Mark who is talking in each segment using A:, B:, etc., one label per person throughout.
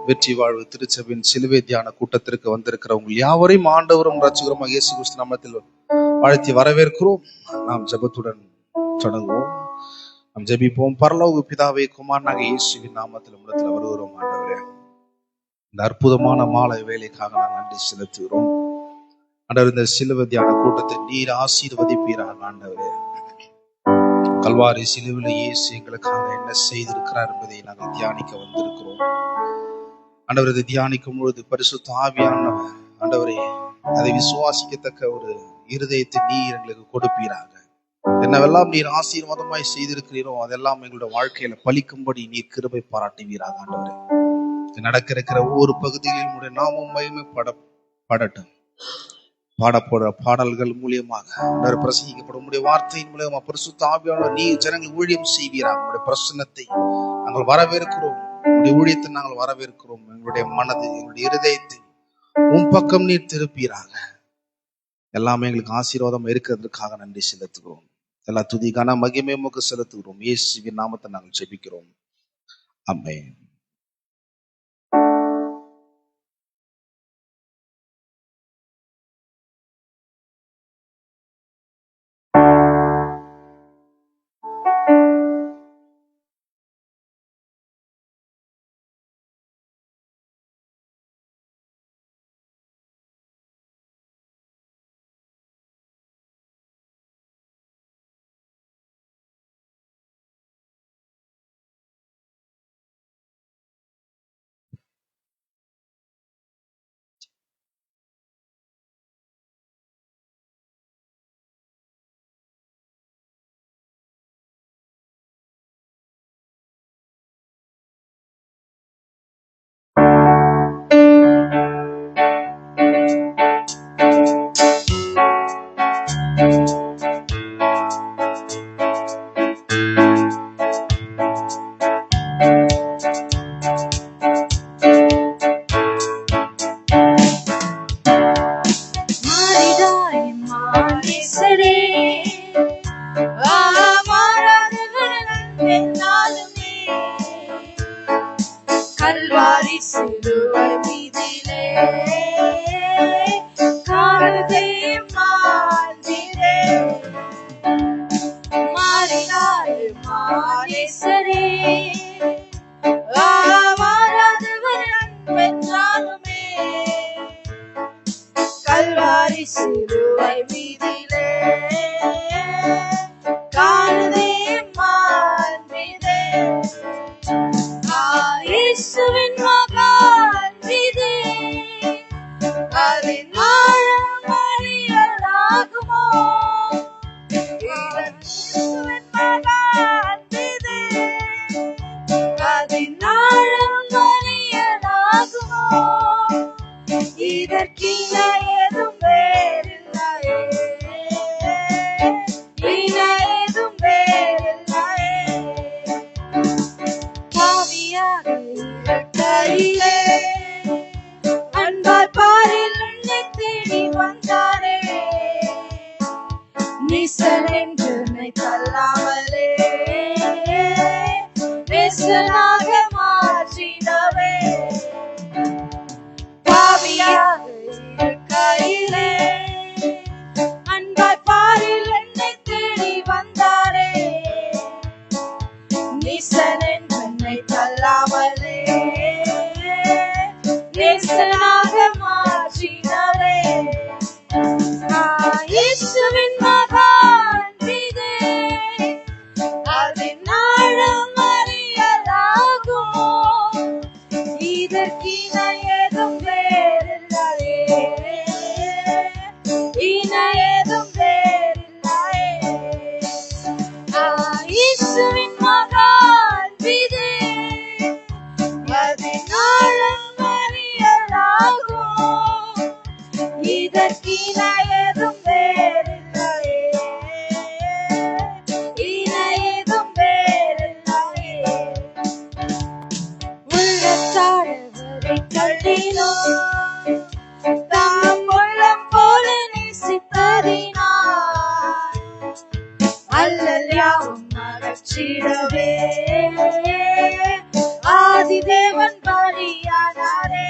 A: வெற்றி வாழ்வு திருச்சபையின் சிலுவை தியான கூட்டத்திற்கு வந்திருக்கிறவங்க யாவரையும் ஆண்டவரும் ரட்சகருமாக இயேசு கிறிஸ்து நாமத்தில் வாழ்த்தி வரவேற்கிறோம். நாம் ஜெபத்துடன் தொடங்குவோம். நாம் ஜெபிப்போம். பரலோக பிதாவே, குமாரனாகிய இயேசுவின் நாமத்தில் உம்மிடத்தில் வருகிறோம். ஆண்டவரே, இந்த அற்புதமான மாலை வேலைக்காக நாங்கள் நன்றி செலுத்துகிறோம். ஆண்டவர், இந்த சிலுவை தியான கூட்டத்தை நீர் ஆசீர்வதிப்பீராக. ஆண்டவரே, கல்வாரி சிலுவையில் இயேசு எங்களுக்காக என்ன செய்திருக்கிறார் என்பதை நாங்கள் தியானிக்க வந்திருக்கிறோம். ஆண்டவர், இதை தியானிக்கும் பொழுது பரிசுத்த ஆவியானவர் ஆண்டவரே அதை விசுவாசிக்கத்தக்க ஒரு இருதயத்தை நீர் எங்களுக்கு கொடுப்பீராக. என்னவெல்லாம் நீர் ஆசீர்வாதமாய் செய்திருக்கிறீரோ அதெல்லாம் எங்களுடைய வாழ்க்கையில பலிக்கும்படி நீர் கிருபை பாராட்டுவீராக. ஆண்டவரே, நடக்க இருக்கிற ஒவ்வொரு பகுதியிலும் உடைய நாமம் மகிமைப்படட்டும். பாடப்போற பாடல்கள் மூலியமாக ஆண்டவர் பிரசங்கிக்கப்படும் உடைய வார்த்தையின் மூலமா பரிசுத்த ஆவியானவர் நீர் ஜனங்கள் ஊழியம் செய்வீராக. உங்களுடைய பிரசன்னத்தை நாங்கள் வரவேற்கிறோம். உங்களுடைய ஊழியத்தை நாங்கள் வரவேற்கிறோம். எங்களுடைய மனது, எங்களுடைய இருதயத்தை உன் பக்கம் நீர் திருப்பீராக. எல்லாமே எங்களுக்கு ஆசீர்வாதம் இருக்கிறதுக்காக நன்றி செலுத்துகிறோம். எல்லா துதிக்கான மகிமை உமக்கு செலுத்துகிறோம். இயேசுவின் நாமத்தை நாங்கள் ஜெபிக்கிறோம். ஆமென்.
B: ஆதி ஆதிதேவன் பலியானாரே.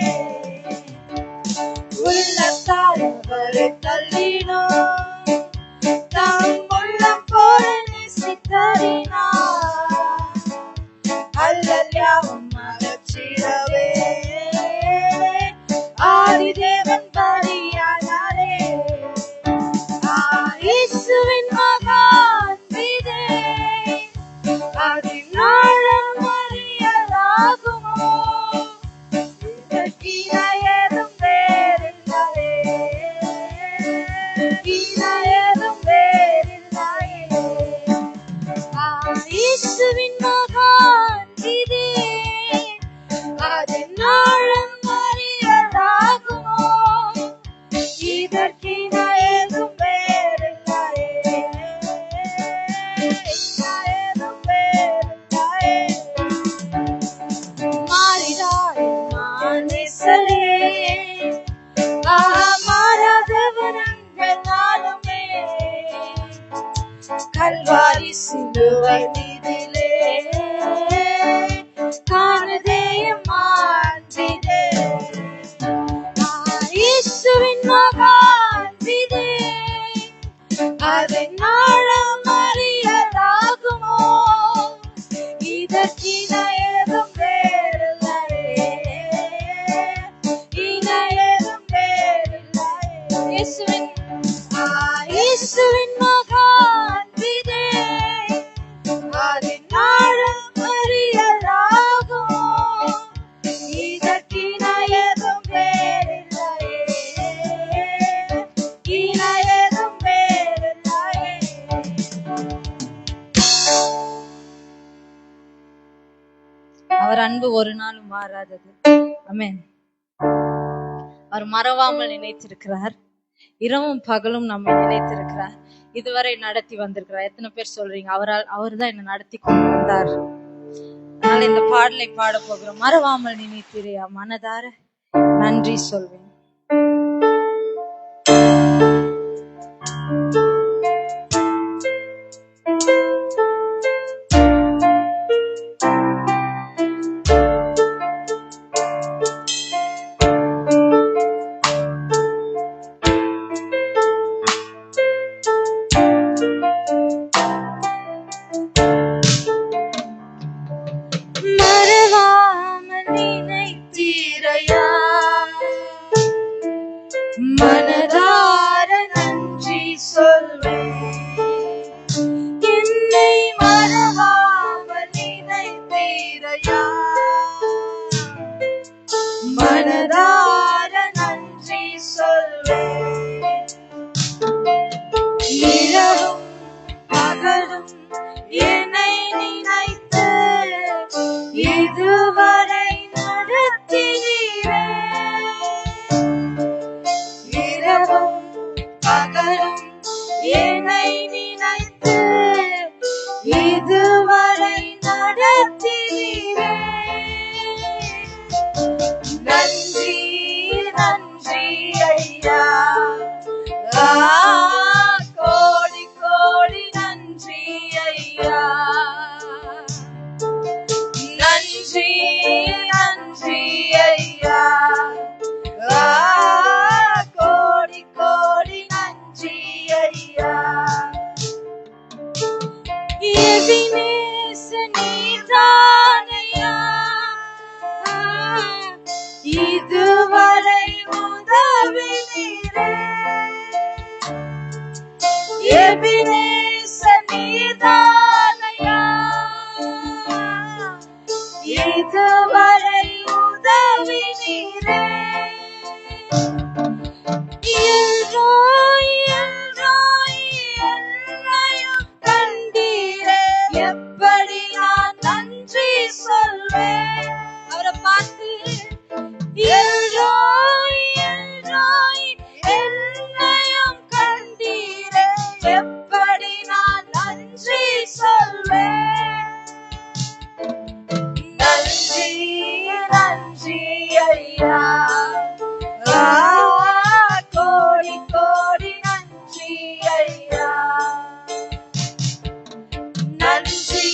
B: உள்ளத்தால் அவரை தள்ளினோம், தம் உள்ளம் போல நேசித்தறினார். அல்லல் யாவும் அகற்றிடவே ஆதிதேவன் பலியானாரே. இயேசுவின் மகான் விதே, அதின் ஆழம் அறியலாகுமோ? இதற்கின ஏதும் வேறில்லையே, ஏதும் வேறில்லையே. இயேசுவின் மகான் விதே, அதின் ஆழம் அறியலாகுமோ? இதற்கின ஏதும் வேறில்லையே, ஏதும் வேறில்லையே. மாறிடாய் மானேசரே, மாறாதவனங்கள் நானுமே. கல்வாரி சிலுவை மீதிலே காணுதே மாற்றிதே. இயேசுவின் மகான் விதே, அதன் ஆழம் அறியலாகுமோ? இதற்கின ஏதும் வேறில்லையே, ஏதும் வேறில்லையே. இயேசுவின் மகான் விதே, அதன் ஆழம் அறியலாகுமோ? இதற்கின ஏதும் வேறில்லையே, ஏதும் வேறில்லையே. அவர் அன்பு ஒரு நாளும் மாறாதது. ஆமென். அவர் மறவாமல் நினைத்திருக்கிறார். இரவும் பகலும் நம்மை நினைத்திருக்கிறார். இதுவரை நடத்தி வந்திருக்கிறார். எத்தனை பேர் சொல்றீங்க அவர் தான் என்ன நடத்தி கொண்டு வந்தார்? அதனால இந்த பாடலை பாட போகிறோம். மறவாமல் நினைத்திரையா, மனதார நன்றி சொல்வேன். மறவாமல் நினைத்தீரையா, மனதார நன்றி சொல்வேன். என்னை மறவாமல் நினைத்தீரையா, மனதார நன்றி சொல்வேன். இரவும் பகலும் என்னை நினைத்து இதுவரை நடத்தினீரே. இரவும் பகலும் என்னை நினைத்து இதுவரை நடத்தினீரே. நன்றி நன்றி ஐயா, கோடி கோடி நன்றி ஐயா. நன்றி நன்றி ஐயா, கோடி கோடி நன்றி ஐயா. எபினேச நீர்தானையா, இதுவரை உதவினீரே. எபினேச நீர்தானையா, இதுவரை உதவினீரே. எல்ரோய் எல்ரோய் என்னையும் கண்டீரே. எப்படி நான் நன்றி சொல்வேன்? அவரை பார்த்து எல்ரோய் எல்ரோய் என்னையும் கண்டீரே. எப்படி நான் நன்றி சொல்வேன்? நன்றி நன்றி ஐயா, கோடி கோடி நன்றி ஐயா. நன்றி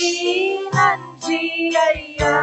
B: நன்றி ஐயா,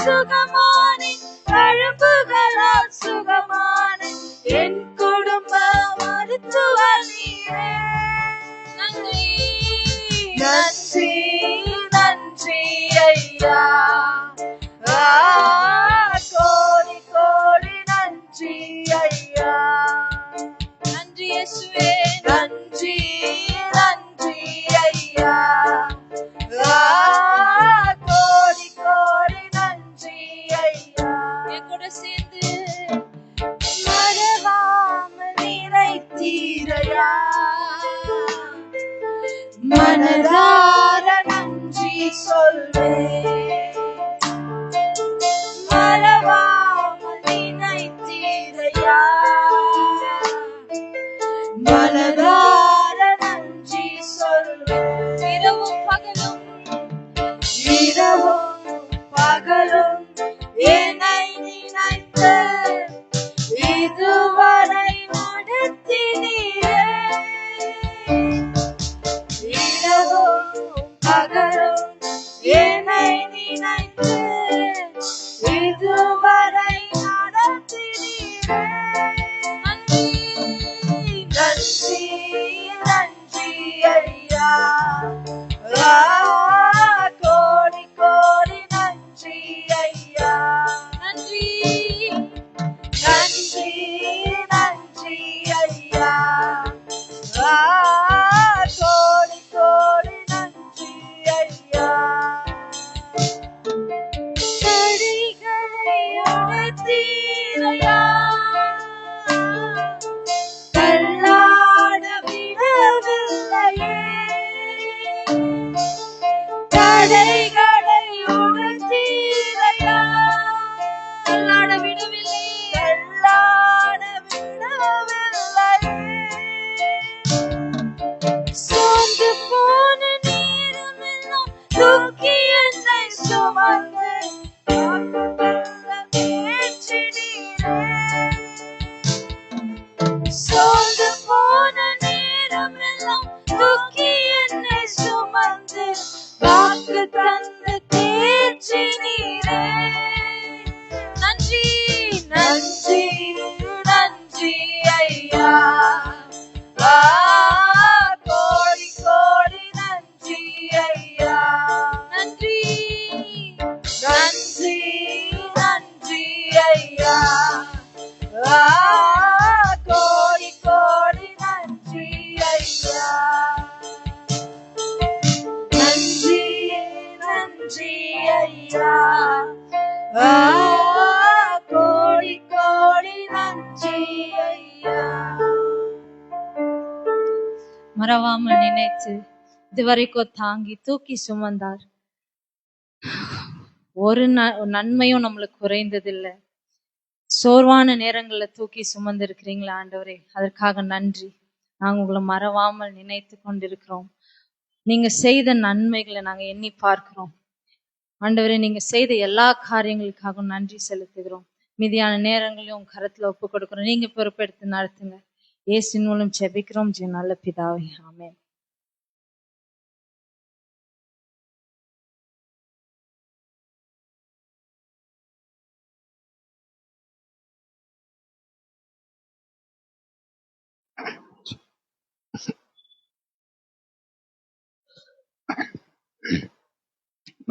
B: சுகமானேன், தழும்புகளால் சுகமானேன், என் குடும்ப மருத்துவர் நீரே. நன்றி நன்றி நன்றி ஐயா, கோடி கோடி நன்றி ஐயா. நன்றி இயேசுவே, நன்றி நன்றி ஐயா, கோடி கோடி நன்றி ஐயா. என் கூட சேர்ந்து மறவாமல் நினைத்தீரையா, மனதார நன்றி சொல்வேன். மறவாமல் நினைத்தீரையா, மனதார நன்றி சொல்வேன். இரவும் பகலும், இரவும் பகலும் என்னை நினைத்து இதுவரை நடத்தினீரே. இரவும் பகலும் என்னை நினைத்து இதுவரை நடத்தினீரே. நன்றி நன்றி நன்றி ஐயா, கோடி கோடி நன்றி ஐயா. நன்றி நன்றி நன்றி ஐயா, கோடி கோடி நன்றி ஐயா. தடைகளை உடைத்தீரையா, தள்ளாட விடவில்லையே. தடைகளை உடைத்தீரையா, தள்ளாட விடவில்லை, தள்ளாட விடவில்லையே. சோர்ந்து போன நேரமெல்லாம் தூக்கி என்னை சுமந்து ஏற்றினீரே. சோர்ந்து போன நேரமெல்லாம் தூக்கி என்னை சுமந்து வாக்கு தந்து தேற்றினீரே. நன்றி நன்றி நன்றி ஐயா, கோடி கோடி நன்றி ஐயா. நன்றி நன்றி நன்றி ஐயா, கோடி கோடி நன்றி ஐயா. நன்றி நன்றி ஐயா, கோடி கோடி நன்றி ஐயா. மறவாமல் நினைத்து இதுவரைக்கும் தாங்கி தூக்கி சுமந்தார். ஒரு நன்மையும் நம்மளுக்கு குறைந்ததில்லை. சோர்வான நேரங்கள்ல தூக்கி சுமந்து இருக்கிறீங்களா ஆண்டவரே, அதற்காக நன்றி. நாங்க உங்களை மறவாமல் நினைத்து கொண்டிருக்கிறோம். நீங்க செய்த நன்மைகளை நாங்க எண்ணி பார்க்கிறோம் ஆண்டவரே. நீங்க செய்த எல்லா காரியங்களுக்காகவும் நன்றி செலுத்துகிறோம். மீதியான நேரங்களையும் கரத்துல ஒப்பு கொடுக்கிறோம். நீங்க பொறுப்பெடுத்து நடத்துங்க. இயேசுவின் மூலம் ஜெபிக்கிறோம் நல்ல பிதாவே, ஆமென்.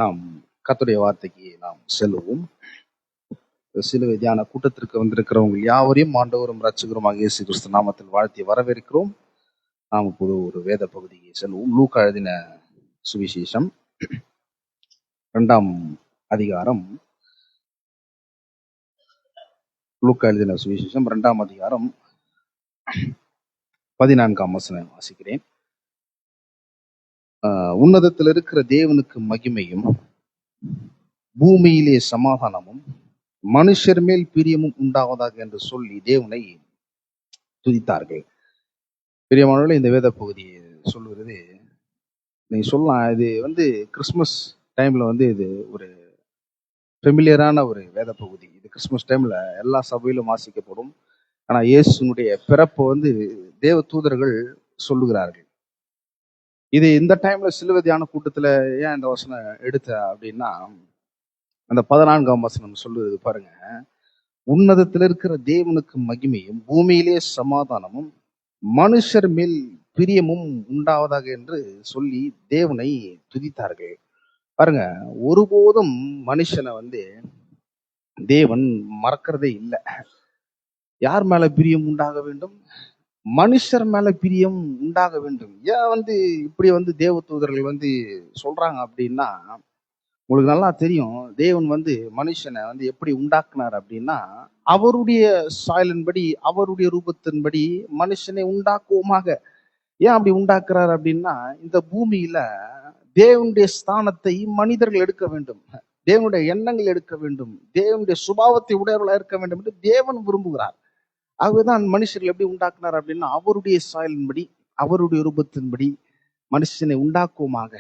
A: நாம் கர்த்தருடைய வார்த்தைக்கு நாம் செல்வோம். சிலுவை தியான கூட்டத்திற்கு வந்திருக்கிறவங்க யாவரையும் ஆண்டவரும் இரட்சகருமாக இயேசு கிறிஸ்து நாமத்தில் வாழ்த்தி வரவேற்கிறோம். நாம் இப்போது ஒரு வேத பகுதியை செல்வோம். லூக்கா எழுதின சுவிசேஷம் 2ஆம் அதிகாரம். லூக்கா எழுதின சுவிசேஷம் 2ஆம் அதிகாரம் 14ஆம் வசனம் வாசிக்கிறேன். உன்னதத்தில் இருக்கிற தேவனுக்கு மகிமையும் பூமியிலே சமாதானமும் மனுஷர் மேல் பிரியமும் உண்டாவதாக என்று சொல்லி தேவனை துதித்தார்கள். பிரியமானவர்களே, இந்த வேத பகுதியை சொல்லுகிறது நீங்க சொல்லலாம், இது கிறிஸ்மஸ் டைம்ல இது ஒரு ஃபெமிலியரான ஒரு வேத பகுதி. இது கிறிஸ்மஸ் டைம்ல எல்லா சபையிலும் வாசிக்கப்படும். ஆனா இயேசுனுடைய பிறப்பை தேவ தூதர்கள் சொல்லுகிறார்கள். இது இந்த டைம்ல சிலுவை தியான கூட்டத்துல ஏன் இந்த வசனம் எடுத்த அப்படின்னா, அந்த 14ஆம் வசனம் சொல்லுது பாருங்க, உன்னதத்தில் இருக்கிற தேவனுக்கு மகிமையும் பூமியிலே சமாதானமும் மனுஷர் மேல் பிரியமும் உண்டாவதாக என்று சொல்லி தேவனை துதித்தார்கள். பாருங்க, ஒருபோதும் மனுஷனை தேவன் மறக்கிறதே இல்லை. யார் மேல பிரியம் உண்டாக வேண்டும்? மனுஷர் மேல பிரியம் உண்டாக வேண்டும். ஏன் இப்படி தேவ தூதர்கள் சொல்றாங்க அப்படின்னா, உங்களுக்கு நல்லா தெரியும். தேவன் மனுஷனை எப்படி உண்டாக்குனார் அப்படின்னா, அவருடைய சாயலின்படி அவருடைய ரூபத்தின்படி மனுஷனை உண்டாக்குவோமாக. ஏன் அப்படி உண்டாக்குறார் அப்படின்னா, இந்த பூமியில தேவனுடைய ஸ்தானத்தை மனிதர்கள் எடுக்க வேண்டும், தேவனுடைய எண்ணங்கள் எடுக்க வேண்டும், தேவனுடைய சுபாவத்தை உடையவர்களா இருக்க வேண்டும் என்று தேவன் விரும்புகிறார். ஆகவேதான் மனுஷர்கள் எப்படி உண்டாக்குனார் அப்படின்னா, அவருடைய சாயலின்படி அவருடைய ரூபத்தின்படி மனுஷனை உண்டாக்குவோமாக.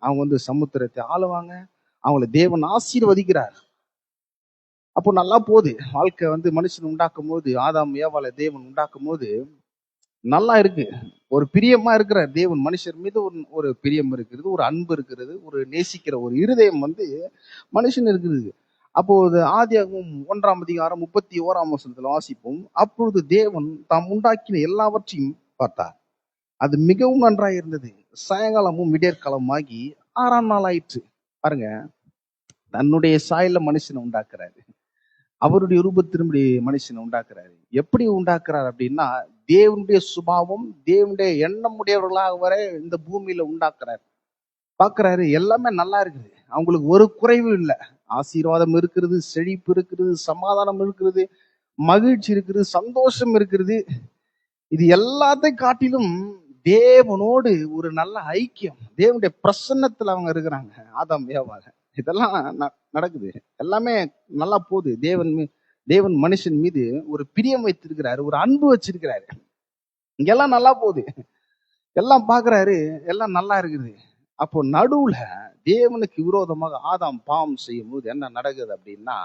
A: அவங்க சமுத்திரத்தை ஆளுவாங்க, அவங்கள தேவன் ஆசீர்வதிக்கிறார். அப்போ நல்லா போகுது வாழ்க்கை. மனுஷன் உண்டாக்கும் போது, ஆதாம் ஏவாளை தேவன் உண்டாக்கும் போது நல்லா இருக்கு. ஒரு பிரியமா இருக்கிற தேவன் மனுஷர் மீது ஒரு பிரியம் இருக்கிறது, ஒரு அன்பு இருக்கிறது, ஒரு நேசிக்கிற ஒரு இருதயம் மனுஷன் இருக்கிறது. அப்போது ஆதியாகமம் 1ஆம் அதிகாரம் 31ஆம் வசனத்துல வாசிப்போம். அப்பொழுது தேவன் தாம் உண்டாக்கின எல்லாவற்றையும் பார்த்தார், அது மிகவும் நன்றாய் இருந்தது. சாயங்காலமும் விடியற்காலமாகி 6ஆம் நாள் ஆயிற்று. பாருங்க, தன்னுடைய சாயல்ல மனுஷனை உண்டாக்குறாரு, அவருடைய ரூபத்தின்படி மனுஷனை உண்டாக்குறாரு. எப்படி உண்டாக்குறாரு அப்படின்னா, தேவனுடைய சுபாவம் தேவனுடைய எண்ணம் உடையவர்களாக வர இந்த பூமியில உண்டாக்குறாரு. பாக்குறாரு, எல்லாமே நல்லா இருக்குது, அவங்களுக்கு ஒரு குறைவு இல்லை. ஆசீர்வாதம் இருக்கிறது, செழிப்பு இருக்கிறது, சமாதானம் இருக்கிறது, மகிழ்ச்சி இருக்கிறது, சந்தோஷம் இருக்கிறது. இது எல்லாத்தையும் காட்டிலும் தேவனோடு ஒரு நல்ல ஐக்கியம், தேவனுடைய பிரசன்னத்துல அவங்க இருக்கிறாங்க. ஆதாம் ஏவாள் இதெல்லாம் நடக்குது, எல்லாமே நல்லா போகுது. தேவன் மனுஷன் மீது ஒரு பிரியம் வைத்திருக்கிறாரு, ஒரு அன்பு வச்சிருக்கிறாரு. இங்கெல்லாம் நல்லா போகுது, எல்லாம் பாக்குறாரு, எல்லாம் நல்லா இருக்குது. அப்போ நடுவுல தேவனுக்கு விரோதமாக ஆதாம் பாவம் செய்யும் போது என்ன நடக்குது அப்படின்னா,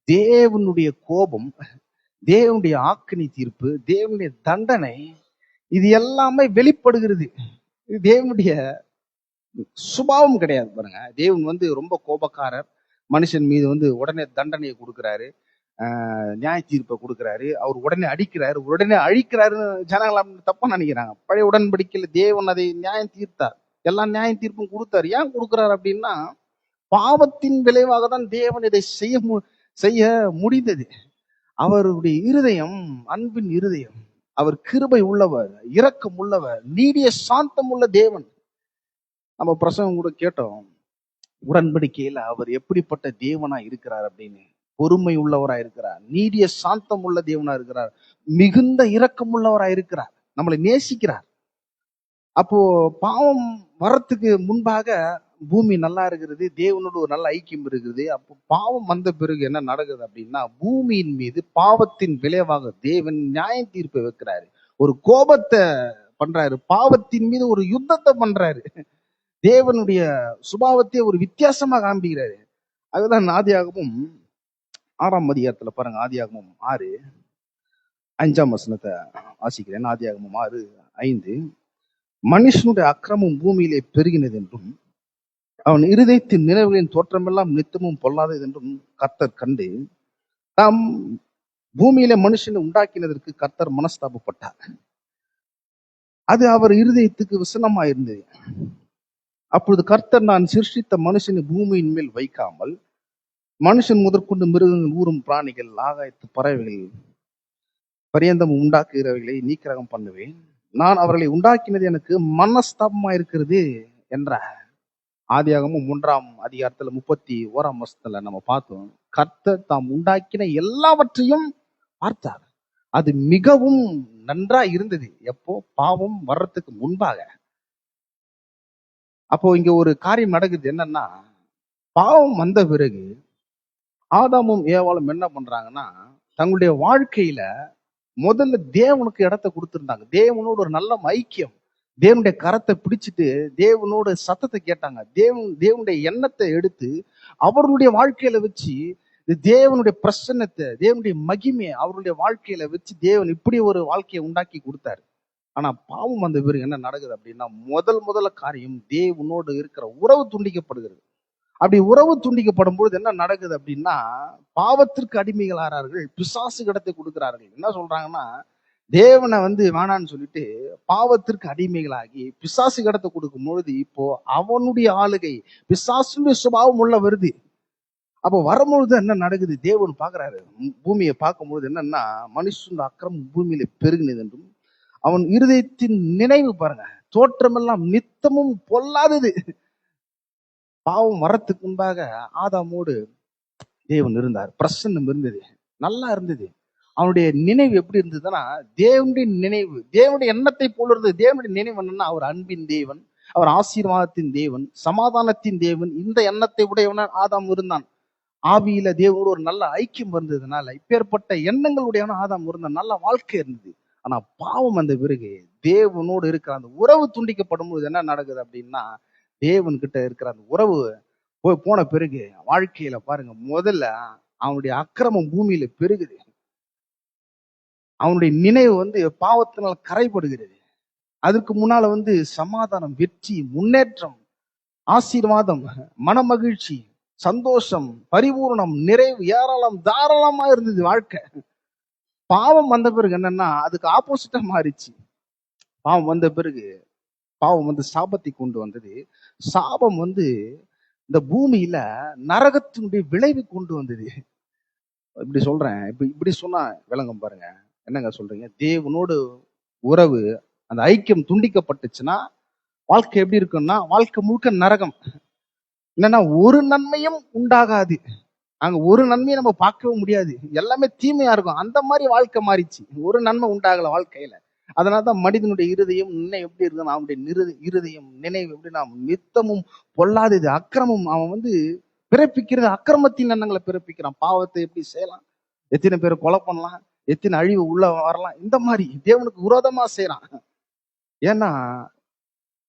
A: தேவனுடைய கோபம், தேவனுடைய ஆக்கினி தீர்ப்பு, தேவனுடைய தண்டனை, இது எல்லாமே வெளிப்படுகிறது. இது தேவனுடைய சுபாவம் கிடையாது. பாருங்க, தேவன் ரொம்ப கோபக்காரர். மனுஷன் மீது உடனே தண்டனையை கொடுக்கிறாரு, நியாய தீர்ப்பை கொடுக்கிறாரு. அவர் உடனே அடிக்கிறாரு, உடனே அழிக்கிறாரு. ஜனங்கள் தப்பா நினைக்கிறாங்க. பழைய உடன்படிக்கையில தேவன் அதை நியாயம் தீர்த்தார், எல்லா நியாய தீர்ப்பும் கொடுத்தாரு. ஏன் கொடுக்கிறார் அப்படின்னா, பாவத்தின் விளைவாக தான் தேவன் இதை செய்ய முடிந்தது. அவருடைய இருதயம் அன்பின் இருதயம், அவர் கிருபை உள்ளவர், இரக்கம் உள்ளவர், நீடிய சாந்தம் உள்ள தேவன். நம்ம பிரசங்கம் கூட கேட்டோம், உடன்படிக்கையில அவர் எப்படிப்பட்ட தேவனா இருக்கிறார் அப்படின்னு. பொறுமை உள்ளவரா இருக்கிறார், நீடிய சாந்தம் உள்ள தேவனா இருக்கிறார், மிகுந்த இரக்கம் உள்ளவரா இருக்கிறார், நம்மளை நேசிக்கிறார். அப்போ பாவம் வரத்துக்கு முன்பாக பூமி நல்லா இருக்கிறது, தேவனோட ஒரு நல்ல ஐக்கியம் இருக்குது. அப்போ பாவம் வந்த பிறகு என்ன நடக்குது அப்படின்னா, பூமியின் மீது பாவத்தின் விளைவாக தேவன் நியாய தீர்ப்பை வைக்கிறாரு, ஒரு கோபத்தை பண்றாரு, பாவத்தின் மீது ஒரு யுத்தத்தை பண்றாரு. தேவனுடைய சுபாவத்தை ஒரு வித்தியாசமா காண்பிக்கிறாரு. அதுதான் ஆதியாகமம் 6ஆம் அதிகாரத்துல பாருங்க, ஆதியாகமம் 6:5 வசனத்தை வாசிக்கிறேன். ஆதியாகமம் 6:5, மனுஷனுடைய அக்கிரமம் பூமியிலே பெருகினது என்றும் அவன் இருதயத்தின் நினைவுகளின் தோற்றமெல்லாம் நித்தமும் பொல்லாதது என்றும் கர்த்தர் கண்டு தாம் பூமியில மனுஷனை உண்டாக்கினதற்கு கர்த்தர் மனஸ்தாபப்பட்டார். அது அவர் இருதயத்துக்கு விசனமாயிருந்தது. அப்பொழுது கர்த்தர், நான் சிருஷ்டித்த மனுஷனை பூமியின் மேல் வைக்காமல் மனுஷன் முதற்கொண்டு மிருகங்கள், ஊரும் பிராணிகள், ஆகாயத்து பறவைகள் பரியந்தம் உண்டாக்குகிறவைகளை நீக்கிரகம் பண்ணுவேன். நான் அவர்களை உண்டாக்கினது எனக்கு மனஸ்தாபமா இருக்கிறது என்றார். ஆதியாகமம் 1ஆம் அதிகாரத்துல 31ஆம் வசனத்துல நம்ம பார்த்தோம், கர்த்தர் தாம் உண்டாக்கின எல்லாவற்றையும் பார்த்தார், அது மிகவும் நன்றா இருந்தது. எப்போ? பாவம் வர்றதுக்கு முன்பாக. அப்போ இங்க ஒரு காரியம் நடக்குது. என்னன்னா, பாவம் வந்த பிறகு ஆதாமும் ஏவாளும் என்ன பண்றாங்கன்னா, தங்களுடைய வாழ்க்கையில முதல்ல தேவனுக்கு இடத்தை கொடுத்திருந்தாங்க. தேவனோட ஒரு நல்ல ஐக்கியம், தேவனுடைய கரத்தை பிடிச்சிட்டு தேவனோட சத்தத்தை கேட்டாங்க. தேவனுடைய எண்ணத்தை எடுத்து அவர்களுடைய வாழ்க்கையில வச்சு தேவனுடைய பிரசன்னத்தை, தேவனுடைய மகிமையை அவருடைய வாழ்க்கையில வச்சு தேவன் இப்படி ஒரு வாழ்க்கையை உண்டாக்கி கொடுத்தாரு. ஆனா பாவம் வந்த பிறகு என்ன நடக்குது அப்படின்னா, முதல்ல காரியம் தேவனோடு இருக்கிற உறவு துண்டிக்கப்படுகிறது. அப்படி உறவு துண்டிக்கப்படும் பொழுது என்ன நடக்குது அப்படின்னா, பாவத்திற்கு அடிமைகள் ஆறார்கள், பிசாசு இடத்தை கொடுக்கிறார்கள். என்ன சொல்றாங்கன்னா, தேவனை வேணான்னு சொல்லிட்டு பாவத்திற்கு அடிமைகளாகி பிசாசு இடத்தை கொடுக்கும் பொழுது இப்போ அவனுடைய ஆளுகை, பிசாசுடைய சுபாவம் உள்ள வருது. அப்போ வரும்பொழுது என்ன நடக்குது, தேவன் பார்க்கிறாரு, பூமியை பார்க்கும்பொழுது என்னன்னா, மனுஷன் அக்கிரமம் பூமியில பெருகினது என்றும் அவன் இருதயத்தின் நினைவு பாருங்க, தோற்றமெல்லாம் நித்தமும் பொல்லாதது. பாவம் வரத்துக்கு முன்பாக ஆதாமோடு தேவன் இருந்தார், பிரசன்னம் இருந்தது, நல்லா இருந்தது. அவனுடைய நினைவு எப்படி இருந்ததுன்னா, தேவனுடைய நினைவு, தேவனுடைய எண்ணத்தை போல இருந்தது. தேவனுடைய நினைவு என்னன்னா, அவர் அன்பின் தேவன், அவர் ஆசீர்வாதத்தின் தேவன், சமாதானத்தின் தேவன். இந்த எண்ணத்தை உடையவன ஆதாம் இருந்தான். ஆவியில தேவனோடு ஒரு நல்ல ஐக்கியம் இருந்ததுனால இப்பேற்பட்ட எண்ணங்களுடையவன ஆதாம் இருந்த நல்ல வாழ்க்கை இருந்தது. ஆனா பாவம் வந்த பிறகு தேவனோடு இருக்கிற அந்த உறவு துண்டிக்கப்படும் போது என்ன நடக்குது அப்படின்னா, தேவன் கிட்ட இருக்கிற அந்த உறவு போன பிறகு வாழ்க்கையில பாருங்க, முதல்ல அவனுடைய அக்கிரமம் பூமியில பெருகுது. அவனுடைய நினைவு பாவத்தினால் கரைப்படுகிறது. அதற்கு முன்னால சமாதானம், வெற்றி, முன்னேற்றம், ஆசீர்வாதம், மனமகிழ்ச்சி, சந்தோஷம், பரிபூர்ணம், நிறைவு, ஏராளம், தாராளமா இருந்தது வாழ்க்கை. பாவம் வந்த பிறகு என்னன்னா, அதுக்கு ஆப்போசிட்டா மாறிச்சு. பாவம் வந்த பிறகு பாவம் சாபத்தை கொண்டு வந்தது. சாபம் இந்த பூமியில நரகத்தினுடைய விளைவு கொண்டு வந்தது. இப்படி சொல்றேன், இப்படி சொன்னா விளங்கம் பாருங்க. என்னங்க சொல்றீங்க? தேவனோடு உறவு, அந்த ஐக்கியம் துண்டிக்கப்பட்டுச்சுன்னா வாழ்க்கை எப்படி இருக்குன்னா, வாழ்க்கை முழுக்க நரகம். என்னன்னா ஒரு நன்மையும் உண்டாகாது. அங்க ஒரு நன்மையை நம்ம பார்க்கவே முடியாது, எல்லாமே தீமையா இருக்கும். அந்த மாதிரி வாழ்க்கை மாறிச்சு, ஒரு நன்மை உண்டாகல வாழ்க்கையில. அதனாலதான் மனிதனுடைய இருதயம் நினைவு எப்படி இருக்குன்னா, அவனுடைய இருதயம் நினைவு எப்படின்னா நித்தமும் பொல்லாதது, அக்கிரமம். அவன் பிறப்பிக்கிறது அக்கிரமத்தின் எண்ணங்களை பிறப்பிக்கிறான். பாவத்தை எப்படி செய்யலாம், எத்தனை பேரை கொலை பண்ணலாம், எத்தனை அழிவு உள்ள வரலாம், இந்த மாதிரி தேவனுக்கு விரோதமா செய்யறான். ஏன்னா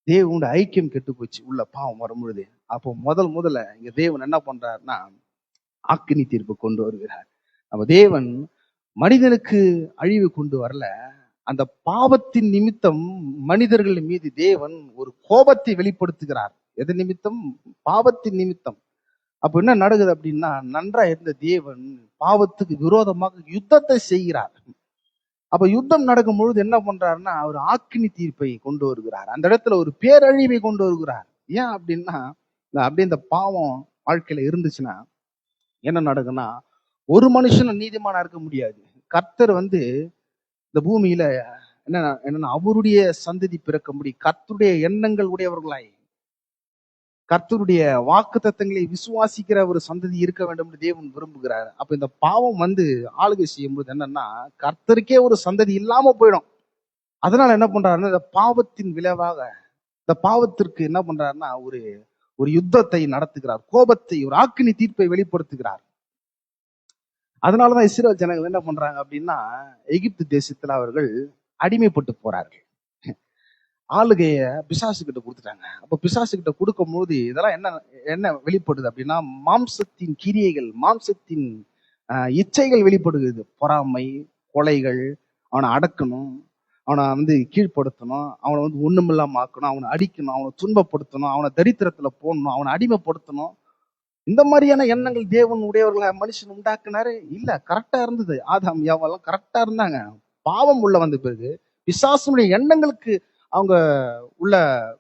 A: தேவனுடைய ஐக்கியம் கெட்டு போச்சு உள்ள பாவம் வரும்பொழுது. அப்போ முதல்ல இங்க தேவன் என்ன பண்றாருன்னா, ஆக்கினி தீர்ப்பு கொண்டு வருகிறார். அப்ப தேவன் மனிதனுக்கு அழிவு கொண்டு வரல, அந்த பாவத்தின் நிமித்தம் மனிதர்கள் மீது தேவன் ஒரு கோபத்தை வெளிப்படுத்துகிறார். எது நிமித்தம்? பாவத்தின் நிமித்தம். அப்ப என்ன நடக்குது அப்படின்னா, நன்றா இருந்த தேவன் பாவத்துக்கு விரோதமாக யுத்தத்தை செய்கிறார். அப்ப யுத்தம் நடக்கும் பொழுது என்ன பண்றாருன்னா, அவர் ஆக்கினி தீர்ப்பை கொண்டு வருகிறார். அந்த இடத்துல ஒரு பேரழிவை கொண்டு வருகிறார். ஏன் அப்படின்னா, அப்படியே இந்த பாவம் வாழ்க்கையில இருந்துச்சுன்னா என்ன நடக்குன்னா, ஒரு மனுஷனும் நீதிமானா இருக்க முடியாது. கர்த்தர் இந்த பூமியில என்னன்னா அவருடைய சந்ததி பிறக்க முடியும். கர்த்தருடைய எண்ணங்கள் உடையவர்களாய், கர்த்தருடைய வாக்கு தத்தங்களை விசுவாசிக்கிற ஒரு சந்ததி இருக்க வேண்டும் என்று தேவன் விரும்புகிறார். அப்ப இந்த பாவம் ஆளுகை செய்யும் போது என்னன்னா, கர்த்தருக்கே ஒரு சந்ததி இல்லாம போயிடும். அதனால என்ன பண்றாருன்னா, இந்த பாவத்தின் விளைவாக இந்த பாவத்திற்கு என்ன பண்றாருன்னா, ஒரு யுத்தத்தை நடத்துகிறார், கோபத்தை, ஒரு ஆக்கினி தீர்ப்பை வெளிப்படுத்துகிறார். அதனாலதான் இஸ்ரவேல் ஜனங்கள் என்ன பண்றாங்க அப்படின்னா, எகிப்து தேசத்துல அவர்கள் அடிமைப்பட்டு போறார்கள். ஆளுகைய பிசாசு கிட்ட கொடுத்துட்டாங்க. அப்ப பிசாசு கிட்ட கொடுக்கும் போது இதெல்லாம் என்ன வெளிப்படுது அப்படின்னா, மாம்சத்தின் கிரியைகள், மாம்சத்தின் இச்சைகள் வெளிப்படுகிறது. பொறாமை, கொலைகள், அவனை அடக்கணும், அவனை கீழ்ப்படுத்தணும், அவனை ஒண்ணுமில்லாம ஆக்கணும், அவனை அடிக்கணும், அவனை துன்பப்படுத்தணும், அவனை தரித்திரத்துல போடணும், அவனை அடிமைப்படுத்தணும். இந்த மாதிரியான எண்ணங்கள் தேவன் உடையவர்களை மனுஷன் உண்டாக்குனாரு இல்ல? கரெக்டா இருந்தது. ஆதாம் யாவெல்லாம் கரெக்டா இருந்தாங்க. பாவம் உள்ள வந்த பிறகு பிசாசுடைய எண்ணங்களுக்கு அவங்க உள்ள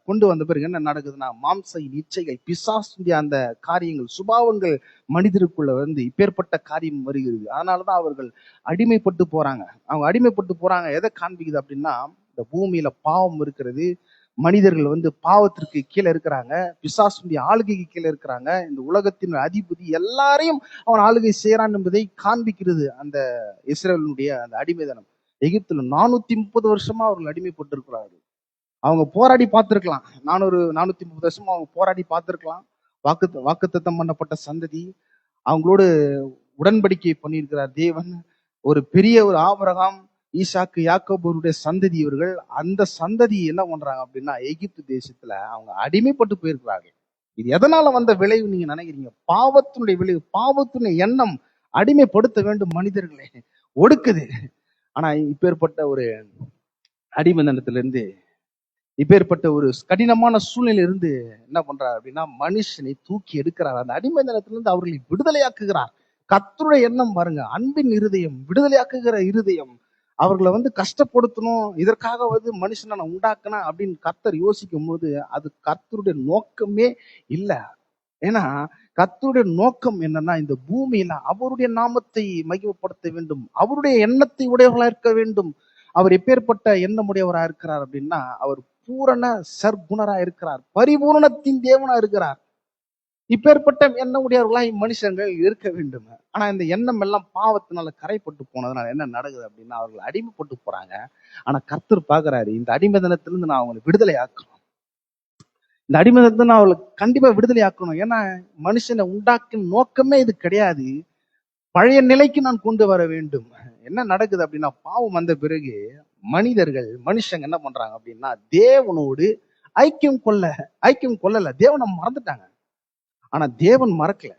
A: கொண்டு வந்த பிறகு என்ன நடக்குதுன்னா, மாம்ச இச்சைகள், பிசாசுடைய அந்த காரியங்கள், சுபாவங்கள் மனிதருக்குள்ள இப்பேற்பட்ட காரியம் வருகிறது. அதனாலதான் அவர்கள் அடிமைப்பட்டு போறாங்க. அவங்க அடிமைப்பட்டு போறாங்க. எதை காண்பிக்குது அப்படின்னா, இந்த பூமியில பாவம் இருக்கிறது, மனிதர்கள் பாவத்திற்கு கீழே இருக்கிறாங்க, பிசாசுடைய ஆளுகைக்கு கீழே இருக்கிறாங்க. இந்த உலகத்தின் அதிபதி எல்லாரையும் அவன் ஆளுகை செய்யறான் என்பதை காண்பிக்கிறது அந்த இஸ்ரவேலுடைய அந்த அடிமைதனம். எகிப்துல 430 வருஷமா அவர்கள் அடிமைப்பட்டு இருக்கிறார்கள். அவங்க போராடி பார்த்திருக்கலாம். 430 வருஷமா அவங்க போராடி பார்த்திருக்கலாம். வாக்குத்தத்தம் பண்ணப்பட்ட சந்ததி, அவங்களோடு உடன்படிக்கை பண்ணியிருக்கிறார் தேவன். ஒரு பெரிய ஒரு ஆபிரகாம், ஈசாக்கு, யாக்கோபுடைய சந்ததி இவர்கள். அந்த சந்ததி என்ன பண்றாங்க அப்படின்னா, எகிப்து தேசத்துல அவங்க அடிமைப்பட்டு போயிருக்கிறார்கள். இது எதனால வந்த விளைவு நீங்க நினைக்கிறீங்க? பாவத்தினுடைய விளைவு. பாவத்தினுடைய எண்ணம் அடிமைப்படுத்த வேண்டும் மனிதர்களை, ஒடுக்குது. ஆனா இப்பேற்பட்ட ஒரு அடிமைத்தனத்திலிருந்து இப்பேற்பட்ட ஒரு கடினமான சூழ்நிலையில இருந்து என்ன பண்றார் அப்படின்னா மனுஷனை தூக்கி எடுக்கிறார். அந்த அடிமைத்தனத்திலிருந்து அவர்களை விடுதலையாக்குகிறார். கர்த்தருடைய எண்ணம் பாருங்க, அன்பின் இருதயம், விடுதலையாக்குகிற இருதயம். அவர்களை கஷ்டப்படுத்தணும், இதற்காக மனுஷனை நான் உண்டாக்குனா அப்படின்னு கர்த்தர் யோசிக்கும் போது அது கர்த்தருடைய நோக்கமே இல்ல. ஏன்னா கர்த்தருடைய நோக்கம் என்னன்னா, இந்த பூமியில அவருடைய நாமத்தை மகிமைப்படுத்த வேண்டும், அவருடைய எண்ணத்தை உடையவர்களா இருக்க வேண்டும். அவர் எப்பேற்பட்ட எண்ணமுடையவரா இருக்கிறார் அப்படின்னா, அவர் பூரண சர்க்குணரா இருக்கிறார், பரிபூரணத்தின் தேவனா இருக்கிறார். இப்பேற்பட்ட எண்ணமுடையவர்களாய் மனுஷங்கள் இருக்க வேண்டும். ஆனா இந்த எண்ணம் எல்லாம் பாவத்தினால கரைப்பட்டு போனதுனால என்ன நடக்குது அப்படின்னா, அவர்கள் அடிமைப்பட்டு போறாங்க. ஆனா கர்த்தர் பாக்குறாரு, இந்த அடிமைத்தனத்திலிருந்து நான் அவங்களை விடுதலை ஆக்கணும். இந்த அடிமைத்தனத்தை நான் அவங்களை கண்டிப்பா விடுதலை ஆக்கணும். ஏன்னா மனுஷனை உண்டாக்கும் நோக்கமே இது கிடையாது. பழைய நிலைக்கு நான் கொண்டு வர வேண்டும். என்ன நடக்குது அப்படின்னா, பாவம் வந்த பிறகு மனுஷங்க என்ன பண்றாங்க அப்படின்னா, தேவனோடு ஐக்கியம் கொள்ளல. தேவனை மறந்துட்டாங்க. ஆனா தேவன் மறக்கல.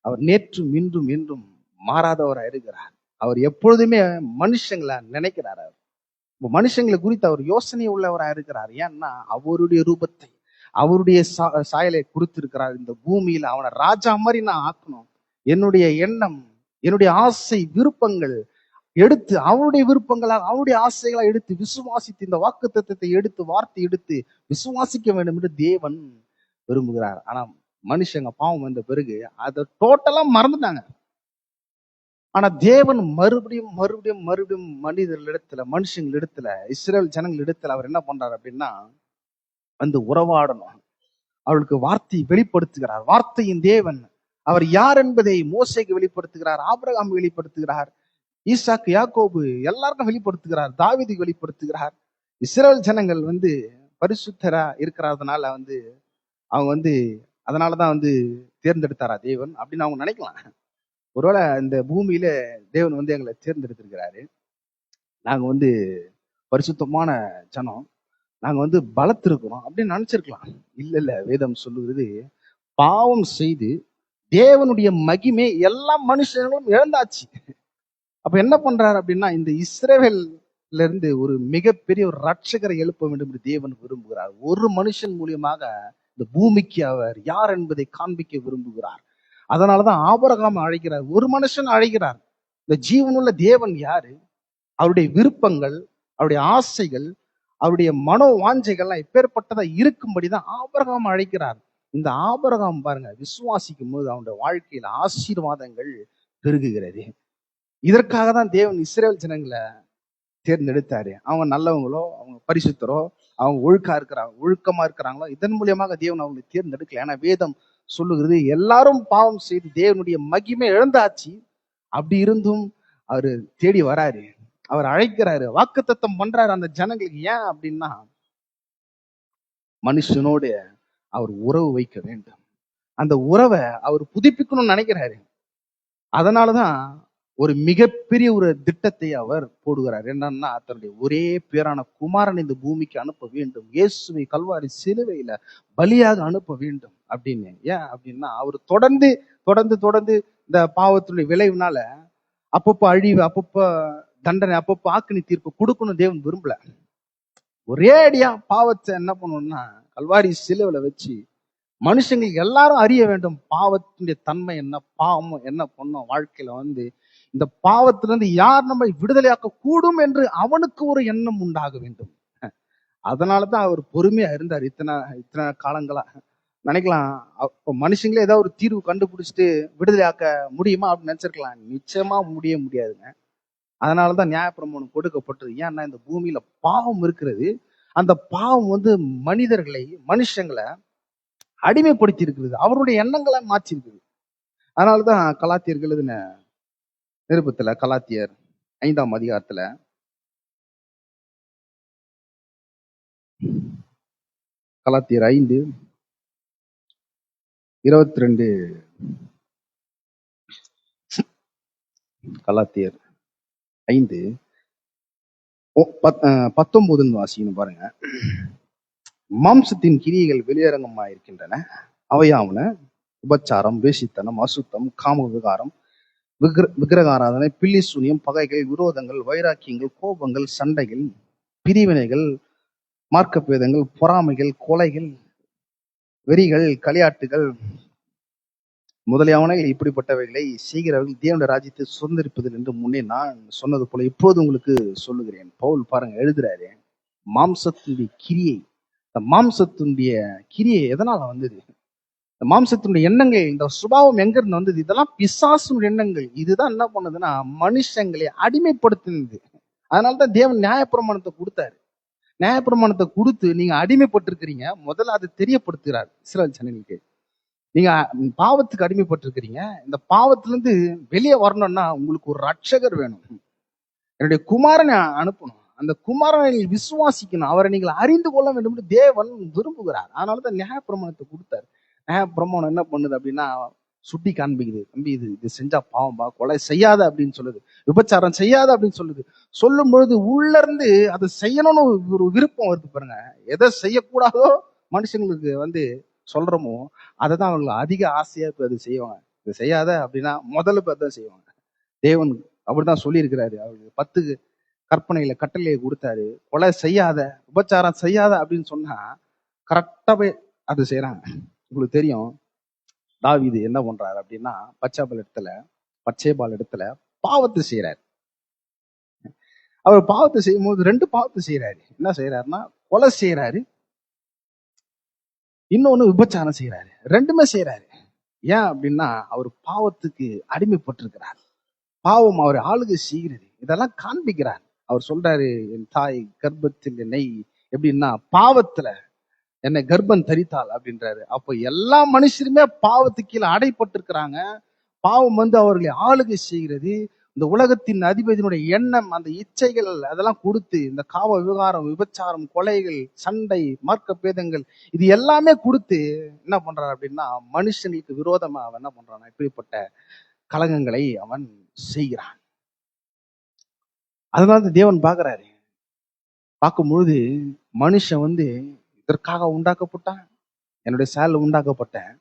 A: அவர் நேற்றும் இன்றும் என்றும் மாறாதவரா இருக்கிறார். அவர் எப்பொழுதுமே மனுஷங்களை நினைக்கிறார். அவர் மனுஷங்களை குறித்து அவர் யோசனை உள்ளவரா இருக்கிறார். ஏன்னா அவருடைய ரூபத்தை, அவருடைய சாயலை கொடுத்திருக்கிறார். இந்த பூமியில அவனை ராஜா மாதிரி நான் ஆக்கணும். என்னுடைய எண்ணம், என்னுடைய ஆசை, விருப்பங்கள் எடுத்து அவருடைய விருப்பங்களாக, அவருடைய ஆசைகளை எடுத்து விசுவாசித்து, இந்த வாக்குத்தத்தத்தை எடுத்து, வார்த்தை எடுத்து விசுவாசிக்க வேண்டும் என்று தேவன் விரும்புகிறார். ஆனா மனுஷங்க பாவம் வந்த பிறகு அதை டோட்டலா மறந்துட்டாங்க. ஆனா தேவன் மறுபடியும் மறுபடியும் மறுபடியும் மனுஷங்களிடத்துல, இஸ்ரேல் ஜனங்களிடத்துல அவர் என்ன பண்றாரு அப்படின்னா, உறவாடணும். அவளுக்கு வார்த்தையை வெளிப்படுத்துகிறார். வார்த்தையின் தேவன் அவர் யார் என்பதை மோசேக்கு வெளிப்படுத்துகிறார், ஆபிரகாம் வெளிப்படுத்துகிறார், ஈசாக்கு, யாக்கோபு எல்லாருக்கும் வெளிப்படுத்துகிறார், தாவீதுக்கு வெளிப்படுத்துகிறார். இஸ்ரேல் ஜனங்கள் பரிசுத்தரா இருக்கிறதுனால அவங்க அதனாலதான் தேர்ந்தெடுத்தாரா தேவன் அப்படின்னு அவங்க நினைக்கலாம். ஒருவேளை இந்த பூமியில தேவன் எங்களை தேர்ந்தெடுத்திருக்கிறாரு, நாங்க பரிசுத்தமான ஜனம், நாங்க பலத்திருக்கிறோம் அப்படின்னு நினைச்சிருக்கலாம். இல்ல, வேதம் சொல்லுகிறது, பாவம் செய்து தேவனுடைய மகிமை எல்லா மனுஷங்களும் இழந்தாச்சு. அப்ப என்ன பண்றாரு அப்படின்னா, இந்த இஸ்ரவேல்ல இருந்து ஒரு மிகப்பெரிய ஒரு ரட்சகரை எழுப்ப வேண்டும் என்று தேவன் விரும்புகிறார். ஒரு மனுஷன் மூலியமாக இந்த பூமிக்கு அவர் யார் என்பதை காண்பிக்க விரும்புகிறார். அதனாலதான் ஆபிரகாம் அழைக்கிறார், ஒரு மனுஷன் அழைக்கிறார். இந்த ஜீவனுள்ள தேவன் யாரு, அவருடைய விருப்பங்கள், அவருடைய ஆசைகள், அவருடைய மனோ வாஞ்சைகள்லாம் எப்பேற்பட்டதா இருக்கும்படிதான் ஆபிரகாம் அழைக்கிறார். இந்த ஆபிரகாம் பாருங்க, விசுவாசிக்கும் போது அவனுடைய வாழ்க்கையில ஆசீர்வாதங்கள் பெருகுகிறது. இதற்காக தான் தேவன் இஸ்ரேல் ஜனங்களை தேர்ந்தெடுத்தாரு. அவங்க நல்லவங்களோ, அவங்க பரிசுத்தரோ, அவங்க ஒழுக்கமா இருக்கிறாங்களோ, இதன் மூலியமாக தேவன் அவங்களை தேர்ந்தெடுக்கல. ஏன்னா வேதம் சொல்லுகிறது, எல்லாரும் பாவம் செய்து தேவனுடைய மகிமை இழந்தாச்சு. அப்படி இருந்தும் அவரு தேடி வராரு, அவர் அழைக்கிறாரு, வாக்குத்தத்தம் பண்றாரு அந்த ஜனங்களுக்கு. ஏன் அப்படின்னா, மனுஷனோடு அவர் உறவு வைக்க வேண்டும், அந்த உறவை அவர் புதுப்பிக்கணும்னு நினைக்கிறாரு. அதனாலதான் ஒரு மிகப்பெரிய ஒரு திட்டத்தை அவர் போடுகிறார். என்னன்னா, தன்னுடைய ஒரே பேரான குமாரன் இந்த பூமிக்கு அனுப்ப வேண்டும், இயேசுவை கல்வாரி சிலுவையில பலியாக அனுப்ப வேண்டும் அப்படின்னு. ஏன் அப்படின்னா, அவர் தொடர்ந்து தொடர்ந்து தொடர்ந்து இந்த பாவத்துடைய விளைவுனால அப்பப்போ அழிவு, அப்பப்போ தண்டனை, அப்பப்போ ஆக்கினி தீர்ப்பு கொடுக்கணும் தேவன் விரும்பல. ஒரே அடியா பாவத்தை என்ன பண்ணணும்னா கல்வாரி சிலுவையில வச்சு மனுஷங்களுக்கு எல்லாரும் அறிய வேண்டும் பாவத்தினுடைய தன்மை என்ன, பாவம் என்ன பண்ணும் வாழ்க்கையில. இந்த பாவத்திலிருந்து யார் நம்மை விடுதலையாக்க கூடும் என்று அவனுக்கு ஒரு எண்ணம் உண்டாக வேண்டும். அதனாலதான் அவர் பொறுமையா இருந்தார் இத்தனை காலங்களா. நினைக்கலாம் மனுஷங்களே ஏதாவது ஒரு தீர்வு கண்டுபிடிச்சிட்டு விடுதலையாக்க முடியுமா அப்படின்னு நினைச்சிருக்கலாம். நிச்சயமா முடியாதுங்க. அதனாலதான் நியாயப்பிரமாணம் கொடுக்கப்பட்டது. ஏன்னா இந்த பூமியில பாவம் இருக்கிறது. அந்த பாவம் மனுஷங்களை அடிமைப்படுத்தி இருக்குது, அவருடைய எண்ணங்களை மாற்றி இருக்குது. அதனாலதான் கலாத்தியர்கள் எழுதின நிருபத்துல, கலாத்தியர் 5ஆம் அதிகாரத்துல கலாத்தியர் 5:22 கலாத்தியர் 5:19 வாசிக்கணும் பாருங்க. மாம்சத்தின் கிரியைகள் வெளியரங்கமாயிருக்கின்றன, அவையாவன உபச்சாரம், வேசித்தனம், அசுத்தம், காம விகாரம், விக்கிரகாராதனை, பில்லி சூனியம், பகைகள், விரோதங்கள், வைராக்கியங்கள், கோபங்கள், சண்டைகள், பிரிவினைகள், மார்க்க பேதங்கள், பொறாமைகள், கொலைகள், வெறிகள், களியாட்டுகள் முதலியவனைகள் இப்படிப்பட்டவைகளை செய்கிறவர்கள் தேவனுடைய ராஜ்யத்தை சுதந்திரிப்பதில் என்று முன்னே நான் சொன்னது போல இப்போது உங்களுக்கு சொல்லுகிறேன். பவுல் பாருங்க எழுதுறாரு, மாம்சத்தினுடைய கிரியை, இந்த மாம்சத்தினுடைய கிரியை எதனால வந்தது? இந்த மாம்சத்தினுடைய எண்ணங்கள், இந்த சுபாவம் எங்க இருந்து வந்தது? இதெல்லாம் பிசாசுனுடைய எண்ணங்கள். இதுதான் என்ன பண்ணுதுன்னா மனுஷங்களை அடிமைப்படுத்தினது. அதனாலதான் தேவன் நியாயப்பிரமாணத்தை கொடுத்தாரு. நியாயப்பிரமாணத்தை கொடுத்து நீங்க அடிமைப்பட்டிருக்கிறீங்க, முதல்ல அதை தெரியப்படுத்துகிறார் இஸ்ரவேல் ஜனங்களுக்கு. நீங்க பாவத்துக்கு அடிமைப்பட்டிருக்கிறீங்க, இந்த பாவத்திலிருந்து வெளியே வரணும்னா உங்களுக்கு ஒரு ரட்சகர் வேணும். என்னுடைய குமாரனை அனுப்பணும், அந்த குமாரனை விசுவாசிக்கணும், அவரை நீங்கள் அறிந்து கொள்ள வேண்டும் என்று தேவன் விரும்புகிறார். அதனாலதான் நியாயப்பிரமாணத்தை கொடுத்தாரு. நியாயப்பிரமாணம் என்ன பண்ணுது அப்படின்னா சுட்டி காண்பிக்குது, தம்பி இது இது செஞ்சா பாவம்பா, கொலை செய்யாத அப்படின்னு சொல்லுது, விபச்சாரம் செய்யாத அப்படின்னு சொல்லுது. சொல்லும் பொழுது உள்ள இருந்து அதை செய்யணும்னு ஒரு விருப்பம் வருது பாருங்க. எதை செய்யக்கூடாதோ மனுஷங்களுக்கு சொல்றோமோ அதை தான் அவங்களுக்கு அதிக ஆசையா இப்ப அது செய்வாங்க. இதை செய்யாத அப்படின்னா முதல்ல இப்ப அதான் செய்வாங்க. தேவன் அப்படிதான் சொல்லியிருக்கிறாரு. அவருக்கு 10 கற்பனையில கட்டளையை கொடுத்தாரு. கொலை செய்யாத, விபச்சாரம் செய்யாத அப்படின்னு சொன்னா கரெக்டாவே அது செய்யறாங்க. உங்களுக்கு தெரியும் தாவீது என்ன பண்றாரு அப்படின்னா பச்சைபால் இடத்துல பாவத்தை செய்யறாரு. அவர் பாவத்தை செய்யும் போது 2 பாவத்தை செய்யறாரு. என்ன செய்யறாருன்னா கொலை செய்யறாரு, இன்னொன்னு விபச்சாரம் செய்யறாரு. 2மே செய்யறாரு. ஏன் அப்படின்னா அவர் பாவத்துக்கு அடிமைப்பட்டிருக்கிறார். பாவம் அவர் ஆளுகை செய்கிறது. இதெல்லாம் காண்பிக்கிறார். அவர் சொல்றாரு, என் தாய் கர்ப்பத்தில் என்னை எப்படின்னா பாவத்துல என்னை கர்ப்பம் தரித்தாள் அப்படின்றாரு. அப்ப எல்லா மனுஷருமே பாவத்துக்கு கீழே அடைப்பட்டிருக்கிறாங்க. பாவம் அவர்களை ஆளுகை செய்கிறது. இந்த உலகத்தின் அதிபதியினுடைய எண்ணம், அந்த இச்சைகள் அதெல்லாம் கொடுத்து இந்த காம விவகாரம், விபச்சாரம், கொலைகள், சண்டை, மார்க்க பேதங்கள் இது எல்லாமே கொடுத்து என்ன பண்றான் அப்படின்னா மனுஷனுக்கு விரோதமா அவன் என்ன பண்றான், இப்படிப்பட்ட கலகங்களை அவன் செய்கிறான். அதனால தேவன் பார்க்கிறாரு. பார்க்கும்பொழுது மனுஷன் இதற்காக உண்டாக்கப்பட்டான், என்னுடைய செயல் உண்டாக்கப்பட்டேன்,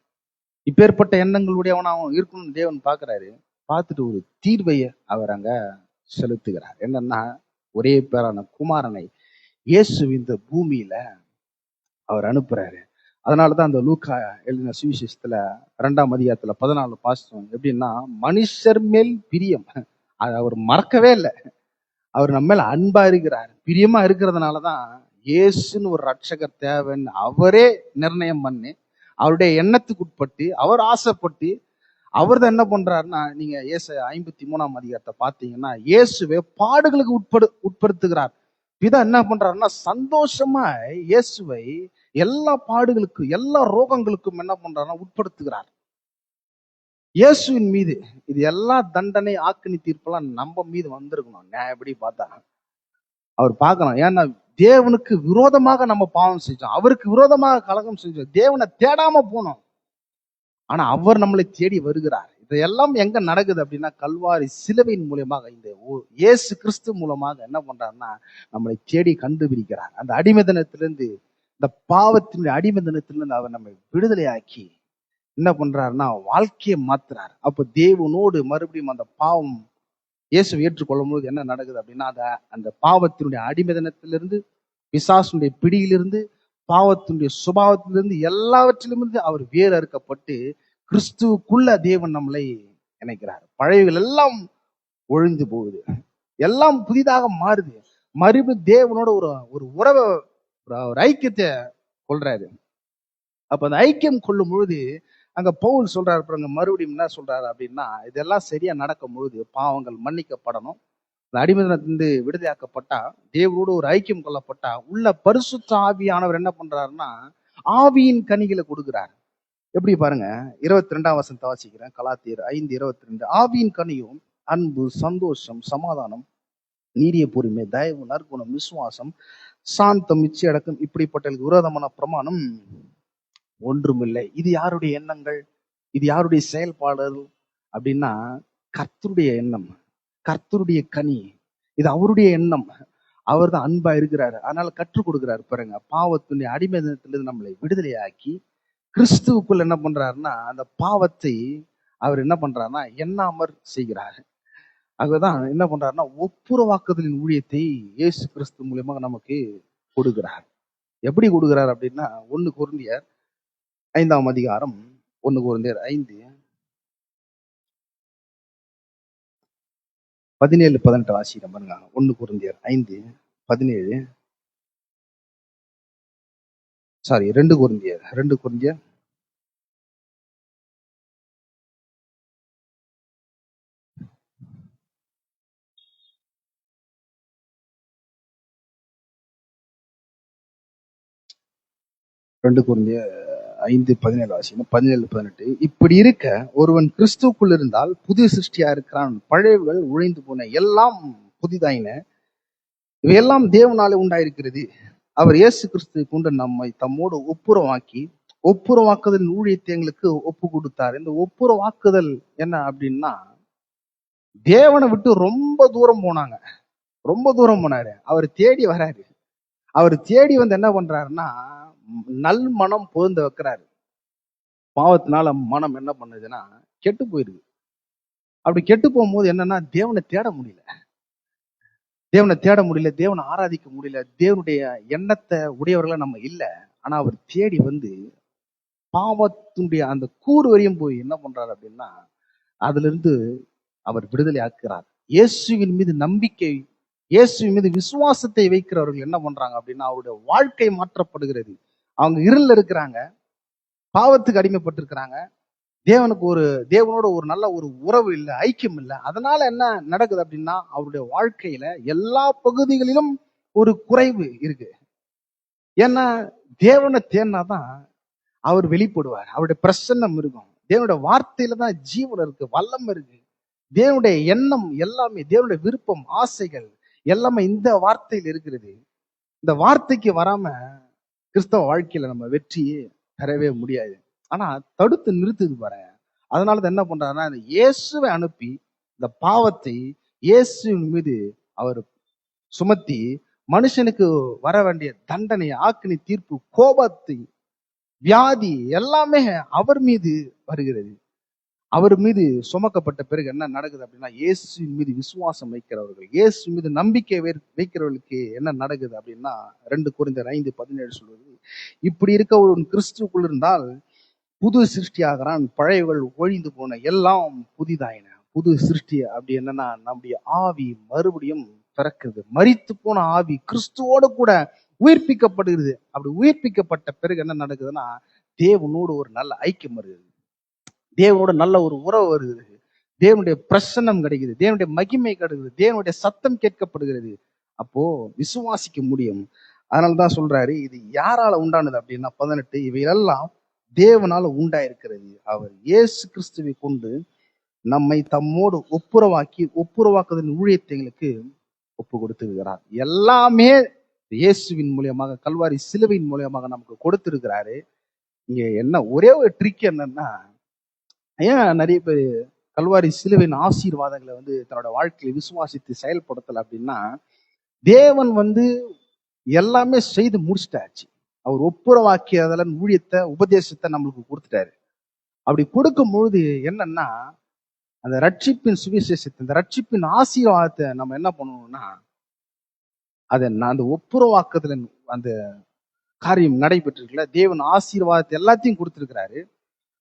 A: இப்பேற்பட்ட எண்ணங்களுடையவன் அவன் இருக்கணும்னு தேவன் பார்க்கிறாரு. பார்த்துட்டு ஒரு தீர்வையை அவர் அங்க செலுத்துகிறார். என்னன்னா ஒரே பேரான குமாரனை இயேசு இந்த பூமியில அவர் அனுப்புறாரு. அதனாலதான் அந்த லூக்கா எழுதின சுவிசேஷத்துல 2ஆம் அதிகாரத்துல 14 பாசம் எப்படின்னா மனுஷர் மேல் பிரியம், அது அவர் மறக்கவே இல்லை. அவர் நம்ம மேல அன்பா இருக்கிறார், பிரியமா இருக்கிறதுனாலதான் இயேசுன்னு ஒரு ரட்சகர் தேவைன்னு அவரே நிர்ணயம் பண்ணி அவருடைய எண்ணத்துக்கு உட்பட்டு அவர் ஆசைப்பட்டு அவர் தான் என்ன பண்றாருன்னா, நீங்க ஏசாயா 53ஆம் அதிகாரத்தை பார்த்தீங்கன்னா இயேசுவை பாடுகளுக்கு உட்படுத்துகிறார். பிதா என்ன பண்றாருன்னா சந்தோஷமா இயேசுவை எல்லா பாடுகளுக்கும் எல்லா ரோகங்களுக்கும் என்ன பண்றாருன்னா உட்படுத்துகிறார். இயேசுவின் மீது இது எல்லா தண்டனை ஆக்கினி தீர்ப்பெல்லாம் நம்ம மீது வந்திருக்கணும். நான் எப்படி பார்த்தா அவர் பார்க்கணும். ஏன்னா தேவனுக்கு விரோதமாக நம்ம பாவம் செஞ்சோம், அவருக்கு விரோதமாக கலகம் செஞ்சோம், தேவனை தேடாம போனோம். ஆனா அவர் நம்மளை தேடி வருகிறார். இதெல்லாம் எங்க நடக்குது அப்படின்னா கல்வாரி சிலுவையின் மூலமாக இந்த இயேசு கிறிஸ்து மூலமாக என்ன பண்றாருன்னா நம்மளை தேடி கண்டுபிடிக்கிறார். அந்த அடிமைதனத்திலிருந்து, இந்த பாவத்தினுடைய அடிமைதனத்திலிருந்து அவர் நம்மை விடுதலையாக்கி என்ன பண்றாருன்னா வாழ்க்கையை மாத்துறாரு. அப்ப தேவனோடு மறுபடியும் அந்த பாவம் இயேசு ஏற்றுக்கொள்ளும் போது என்ன நடக்குது அப்படின்னா அந்த பாவத்தினுடைய அடிமைதனத்திலிருந்து, பிசாசுடைய பிடியிலிருந்து, பாவத்தினுடைய சுபாவத்திலிருந்து, எல்லாவற்றிலிருந்து அவர் வேறு அறுக்கப்பட்டு கிறிஸ்துவுக்குள்ள தேவன் நம்மளை இணைக்கிறார். பழையகள் எல்லாம் ஒழிந்து போகுது, எல்லாம் புதிதாக மாறுது. மறுபடியும் தேவனோட ஒரு உறவை, ஒரு ஐக்கியத்தை கொள்றாரு. அப்ப அந்த ஐக்கியம் கொள்ளும் பொழுது அங்க பவுல் சொல்றாரு பாருங்க, மறுபடியும் என்ன சொல்றாரு அப்படின்னா இதெல்லாம் சரியா நடக்கும் பொழுது பாவங்கள் மன்னிக்கப்படணும், அந்த அடிமைதனத்திலிருந்து விடுதலையாக்கப்பட்டா, தேவனோடு ஒரு ஐக்கியம் கொள்ளப்பட்டா உள்ள பரிசுத்த ஆவியானவர் என்ன பண்றாருன்னா ஆவியின் கனிகளை கொடுக்கிறார். எப்படி பாருங்க, 22ஆம் வசனத்தை வாசிக்கிறேன். கலாத்தியர் 5:22. ஆவியின் கனியும் அன்பு, சந்தோஷம், சமாதானம், நீடிய பொறுமை, தயவு, நற்குணம், விசுவாசம், சாந்தம், இச்சையடக்கம், இப்படிப்பட்டவர்களுக்கு விரோதமான பிரமாணம் ஒன்றுமில்லை. இது யாருடைய எண்ணங்கள், இது யாருடைய செயல்பாடுகள் அப்படின்னா கர்த்தருடைய எண்ணம், கர்த்தருடைய கனி, இது அவருடைய எண்ணம். அவர் தான் அன்பா இருக்கிறாரு. அதனால கற்றுக் கொடுக்கிறாரு பாருங்க. பாவத்துடைய அடிமைதனத்திலிருந்து நம்மளை விடுதலையாக்கி கிறிஸ்துவுக்குள்ள என்ன பண்றாருன்னா அந்த பாவத்தை அவர் என்ன பண்றாருன்னா எண்ணாமற் செய்கிறாரு. அதுதான் என்ன பண்றாருன்னா ஒப்புரவாக்குதலின் ஊழியத்தை இயேசு கிறிஸ்து மூலியமாக நமக்கு கொடுக்கிறார். எப்படி கொடுக்குறாரு அப்படின்னா 1 கொரிந்தியர் 5ஆம் அதிகாரம் 1 கொரிந்தியர் 5:17-18 வாசிக்கிறேன் பாருங்க. 1 கொரிந்தியர் 5:17 சாரி 2 கொரிந்தியர் 2 கொரிந்தியர் 5:17 வாசிக்கணும். 17-18 இப்படி இருக்க ஒருவன் கிறிஸ்துவுக்குள் இருந்தால் புது சிருஷ்டியா இருக்கிறான், பழையவர்கள் ஒழிந்து போன, எல்லாம் புதிதாயின, இவையெல்லாம் தேவனாலே உண்டாயிருக்கிறது. அவர் இயேசு கிறிஸ்துவை கொண்டு நம்மை தம்மோடு ஒப்புரவாக்குதல் ஊழியத்தை எங்களுக்கு ஒப்பு கொடுத்தார். இந்த ஒப்புரவாக்குதல் என்ன அப்படின்னா, தேவனை விட்டு ரொம்ப தூரம் போனாங்க, ரொம்ப தூரம் போனாரு. அவர் தேடி வராரு. அவர் தேடி வந்து என்ன பண்றாருன்னா, நல் மனம் பொருந்த வைக்கிறாரு. பாவத்தினால மனம் என்ன பண்ணுதுன்னா கெட்டு போயிருக்கு. அப்படி கெட்டு போகும்போது என்னன்னா, தேவனை தேட முடியல, தேவனை ஆராதிக்க முடியல, தேவனுடைய எண்ணத்தை உடையவர்களா நம்ம இல்ல. ஆனா அவர் தேடி வந்து பாவத்தினுடைய அந்த கூறு வரையும் போய் என்ன பண்றாரு அப்படின்னா, அதுல இருந்து அவர் விடுதலை ஆக்குறார். இயேசுவின் மீது நம்பிக்கை, இயேசுவின் மீது விசுவாசத்தை வைக்கிறவர்கள் என்ன பண்றாங்க அப்படின்னா, அவருடைய வாழ்க்கை மாற்றப்படுகிறது. அவங்க இருள்ல இருக்கிறாங்க, பாவத்துக்கு அடிமைப்பட்டிருக்கிறாங்க, தேவனோட ஒரு நல்ல ஒரு உறவு இல்லை, ஐக்கியம் இல்லை. அதனால என்ன நடக்குது அப்படின்னா, அவருடைய வாழ்க்கையில எல்லா பகுதிகளிலும் ஒரு குறைவு இருக்கு. ஏன்னா தேவனை தேடினாதான் அவர் வெளிப்படுவார், அவருடைய பிரசன்னம் இருக்கும். தேவனுடைய வார்த்தையில தான் ஜீவன் இருக்கு, வல்லம் இருக்கு. தேவனுடைய எண்ணம் எல்லாமே, தேவனுடைய விருப்பம், ஆசைகள் எல்லாமே இந்த வார்த்தையில் இருக்கிறது. இந்த வார்த்தைக்கு வராம கிறிஸ்தவ வாழ்க்கையில நம்ம வெற்றியே பெறவே முடியாது. ஆனா தடுத்து நிறுத்துது பாரு. அதனாலதான் என்ன பண்றாருன்னா, இந்த இயேசுவை அனுப்பி இந்த பாவத்தை இயேசுவின் மீது அவர் சுமத்தி மனுஷனுக்கு வர வேண்டிய தண்டனை, ஆக்கினி தீர்ப்பு, கோபத்தை, வியாதி எல்லாமே அவர் மீது வருகிறது. அவர் மீது சுமக்கப்பட்ட பிறகு என்ன நடக்குது அப்படின்னா, இயேசுவின் மீது விசுவாசம் வைக்கிறவர்கள், இயேசு மீது நம்பிக்கை வைக்கிறவர்களுக்கு என்ன நடக்குது அப்படின்னா, 2 கொரிந்தியர் 5:17 சொல்வது, இப்படி இருக்க ஒரு கிறிஸ்துவுக்குள் இருந்தால் புது சிருஷ்டியாகிறான், பழையவர்கள் ஒழிந்து போன, எல்லாம் புதிதாயின. புது சிருஷ்டி அப்படி என்னன்னா, நம்முடைய ஆவி மறுபடியும் பிறக்குது. மரித்து போன ஆவி கிறிஸ்துவோட கூட உயிர்ப்பிக்கப்படுகிறது. அப்படி உயிர்ப்பிக்கப்பட்ட பிறகு என்ன நடக்குதுன்னா, தேவனோடு ஒரு நல்ல ஐக்கியம் வருகிறது, தேவனோட நல்ல ஒரு உறவு வருகிறது, தேவனுடைய பிரசன்னம் கிடைக்குது, தேவனுடைய மகிமை கிடைக்குது, தேவனுடைய சத்தம் கேட்கப்படுகிறது. அப்போ விசுவாசிக்க முடியும். அதனாலதான் சொல்றாரு, இது யாரால உண்டானது அப்படின்னா 18, இவையெல்லாம் தேவனால உண்டாயிருக்கிறது. அவர் இயேசு கிறிஸ்துவை கொண்டு நம்மை தம்மோடு ஒப்புரவாக்குதல் ஊழியத்தை எங்களுக்கு ஒப்பு கொடுத்திருக்கிறார். எல்லாமே இயேசுவின் மூலியமாக, கல்வாரி சிலுவையின் மூலியமாக நமக்கு கொடுத்திருக்கிறாரு. இங்க என்ன ஒரே ஒரு ட்ரிக் என்னன்னா, ஏன் நிறைய பேர் கல்வாரி சிலுவையின் ஆசீர்வாதங்களை வந்து தன்னோட வாழ்க்கையை விசுவாசித்து செயல்படுத்தல அப்படின்னா, தேவன் வந்து எல்லாமே செய்து முடிச்சிட்டாச்சு. அவர் ஒப்புரவாக்கியதால ஊழியத்தை, உபதேசத்தை நம்மளுக்கு கொடுத்துட்டாரு. அப்படி கொடுக்கும் பொழுது என்னன்னா, அந்த ரட்சிப்பின் சுவிசேஷத்தை, இந்த ரட்சிப்பின் ஆசீர்வாதத்தை நம்ம என்ன பண்ணணும்னா, அந்த ஒப்புரவாக்குதல அந்த காரியம் நடைபெற்றிருக்குல்ல, தேவன் ஆசீர்வாதத்தை எல்லாத்தையும் கொடுத்திருக்கிறாரு.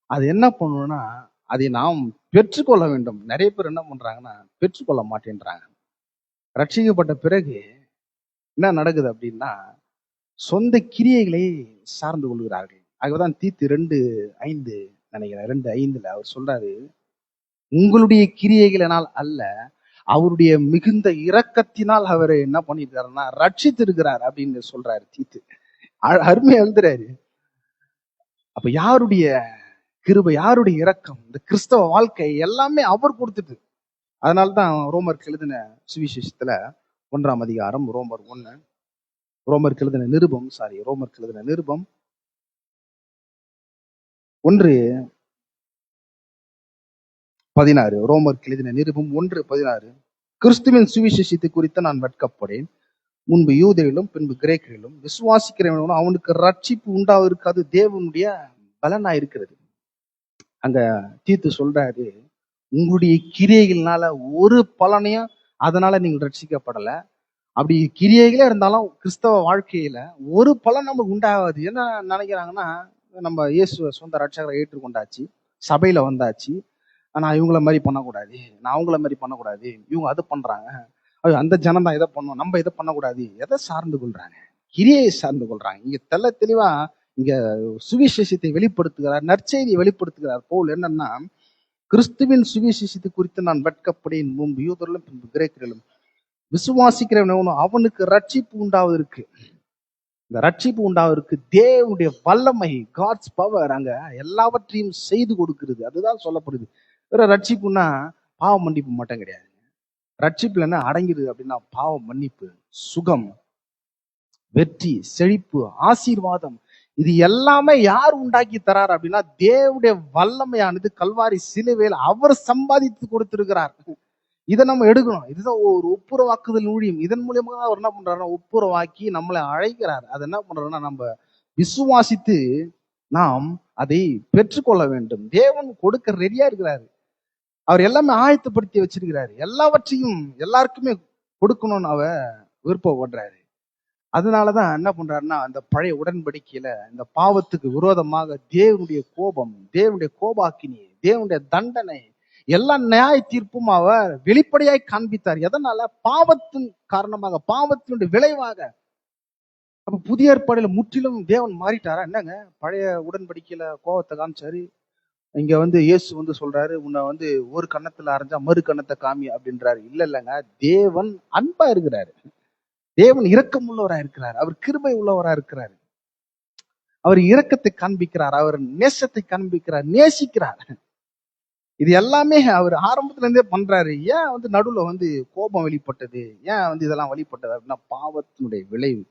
A: அது என்ன பண்ணணும்னா, அதை நாம் பெற்றுக்கொள்ள வேண்டும். நிறைய பேர் என்ன பண்றாங்கன்னா, பெற்றுக்கொள்ள மாட்டேன்றாங்க. ரட்சிக்கப்பட்ட பிறகு என்ன நடக்குது அப்படின்னா, சொந்த கிரியைகளை சார்ந்து கொள்கிறார்கள். ஆகவேதான் தீத்து 2:5 நினைக்கிறேன், 2:5 அவர் சொல்றாரு, உங்களுடைய கிரியைகளினால் அல்ல, அவருடைய மிகுந்த இரக்கத்தினால் அவர் என்ன பண்ணிருக்காருன்னா ரட்சித்து இருக்கிறார் அப்படின்னு சொல்றாரு தீத்து. அருமையா எழுதுறாரு. அப்ப யாருடைய கிருபை, யாருடைய இரக்கம், இந்த கிறிஸ்தவ வாழ்க்கை எல்லாமே அவர் கொடுத்துட்டு. அதனால்தான் ரோமருக்கு எழுதின சுவிசேஷத்துல 1ஆம் அதிகாரம், ரோமருக்கு எழுதின நிருபம் 1:16, ரோமருக்கு எழுதின நிருபம் 1:16, கிறிஸ்துவின் சுவிசேஷத்தை குறித்து நான் வெட்கப்படேன், முன்பு யூதரிலும் பின்பு கிரேக்கரிலும் விசுவாசிக்கிறவனும் அவனுக்கு ரட்சிப்பு உண்டாவதற்கு அது தேவனுடைய பலனா இருக்கிறது. அங்க தீத்து சொல்றாரு, உங்களுடைய கிரியைகள்னால ஒரு பலனையும் அதனால நீங்கள் ரட்சிக்கப்படல, அப்படி கிரியைகளே இருந்தாலும் கிறிஸ்தவ வாழ்க்கையில ஒரு பலன் நமக்கு உண்டாகாது. என்ன நினைக்கிறாங்கன்னா, நம்ம இயேசுவை சொந்த ரட்சகரை ஏற்றுக்கொண்டாச்சு, சபையில வந்தாச்சு, நான் இவங்கள மாதிரி பண்ணக்கூடாது, நான் அவங்கள மாதிரி பண்ணக்கூடாது, இவங்க அது பண்றாங்க, அந்த ஜனம் தான் இதை பண்ணும், நம்ம இதை பண்ணக்கூடாது. எதை சார்ந்து கொள்றாங்க? கிரியை சார்ந்து கொள்றாங்க. இங்க தெள்ள தெளிவா இங்க சுவிசேஷத்தை வெளிப்படுத்துகிறார், நற்செய்தியை வெளிப்படுத்துகிறார் பவுல். என்னன்னா, கிறிஸ்துவின் சுவிசேஷத்தை குறித்து நான் வெட்கப்படேன், முன்பு யூதரிலும் பின்பு கிரேக்கரிலும் விசுவாசிக்கிறவன் அவனுக்கு ரட்சிப்பு உண்டாவதற்கு, இந்த ரட்சிப்பு உண்டாவதற்கு தேவனுடைய வல்லமை, காட்ஸ் பவர் அங்க எல்லாவற்றையும் செய்து கொடுக்கிறது. அதுதான் சொல்லப்படுது. வேற ரட்சிப்புன்னா பாவ மன்னிப்பு மட்டும் கிடையாது. ரட்சிப்புல என்ன அடங்கிடுது அப்படின்னா, பாவ மன்னிப்பு, சுகம், வெற்றி, செழிப்பு, ஆசீர்வாதம், இது எல்லாமே யார் உண்டாக்கி தரார் அப்படின்னா, தேவனுடைய வல்லமையானது கல்வாரி சிலுவையில் அவர் சம்பாதித்து கொடுத்திருக்கிறார். இதை நம்ம எடுக்கணும். இதுதான் ஒரு ஒப்புரவாக்குதல் ஊழியம். இதன் மூலியமாக அவர் என்ன பண்றாருன்னா, ஒப்புரவாக்கி நம்மளை அழைக்கிறார். அது என்ன பண்றாருன்னா, நம்ம விசுவாசித்து நாம் அதை பெற்றுக்கொள்ள வேண்டும். தேவன் கொடுக்க ரெடியா இருக்கிறாரு. அவர் எல்லாமே ஆயத்தப்படுத்தி வச்சிருக்கிறாரு. எல்லாவற்றையும் எல்லாருக்குமே கொடுக்கணும்னு அவர் விருப்பப்படுறாரு. அதனாலதான் என்ன பண்றாருன்னா, அந்த பழைய உடன்படிக்கையில இந்த பாவத்துக்கு விரோதமாக தேவனுடைய கோபம், தேவனுடைய கோபாக்கினி, தேவனுடைய தண்டனை, எல்லா நியாய தீர்ப்பும் அவர் வெளிப்படையாய் காண்பித்தார். எதனால? பாவத்தின் காரணமாக, பாவத்தினுடைய விளைவாக. அப்ப புதிய ஏற்பாடுல முற்றிலும் தேவன் மாறிட்டாரா? என்னங்க, பழைய உடன்படிக்கையில கோபத்தை காமிச்சாரு, இங்க இயேசு சொல்றாரு, உன்னை ஒரு கன்னத்துல அரைஞ்சா மறு கன்னத்தை காமி அப்படின்றாரு. இல்லைங்க, தேவன் அன்பா இருக்கிறாரு, தேவன் இரக்கம் உள்ளவரா இருக்கிறார், அவர் கிருபை உள்ளவரா இருக்கிறார், அவர் இரக்கத்தை காண்பிக்கிறார், அவர் நேசத்தை காண்பிக்கிறார், நேசிக்கிறார். இது எல்லாமே அவர் ஆரம்பத்துல இருந்தே பண்றாரு. ஏன் நடுவுல கோபம் வெளிப்பட்டது, ஏன் இதெல்லாம் வெளிப்பட்டது அப்படின்னா, பாவத்தினுடைய விளைவு.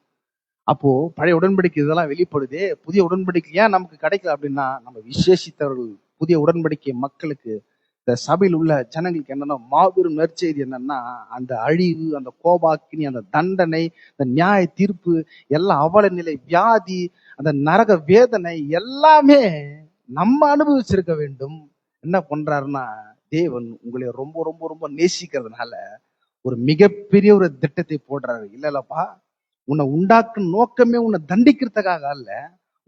A: அப்போ பழைய உடன்படிக்கை இதெல்லாம் வெளிப்படுது. புதிய உடன்படிக்கை ஏன் நமக்கு கிடைக்கல அப்படின்னா, நம்ம விசேஷித்தவர்கள், புதிய உடன்படிக்கை மக்களுக்கு, இந்த சபையில் உள்ள ஜனங்களுக்கு என்னன்னா, மாபெரும் நற்செய்தி என்னன்னா, அந்த அழிவு, அந்த கோபாக்கினி, அந்த தண்டனை, அந்த நியாய தீர்ப்பு, எல்லாம் அவல நிலை, வியாதி, அந்த நரக வேதனை எல்லாமே நம்ம அனுபவிச்சிருக்க வேண்டும். என்ன பண்றாருன்னா, தேவன் உங்களை ரொம்ப ரொம்ப ரொம்ப நேசிக்கிறதுனால ஒரு மிகப்பெரிய ஒரு திட்டத்தை போடுறாரு. இல்லப்பா, உன்னை உண்டாக்குன நோக்கமே உன்னை தண்டிக்கிறதுக்காக அல்ல,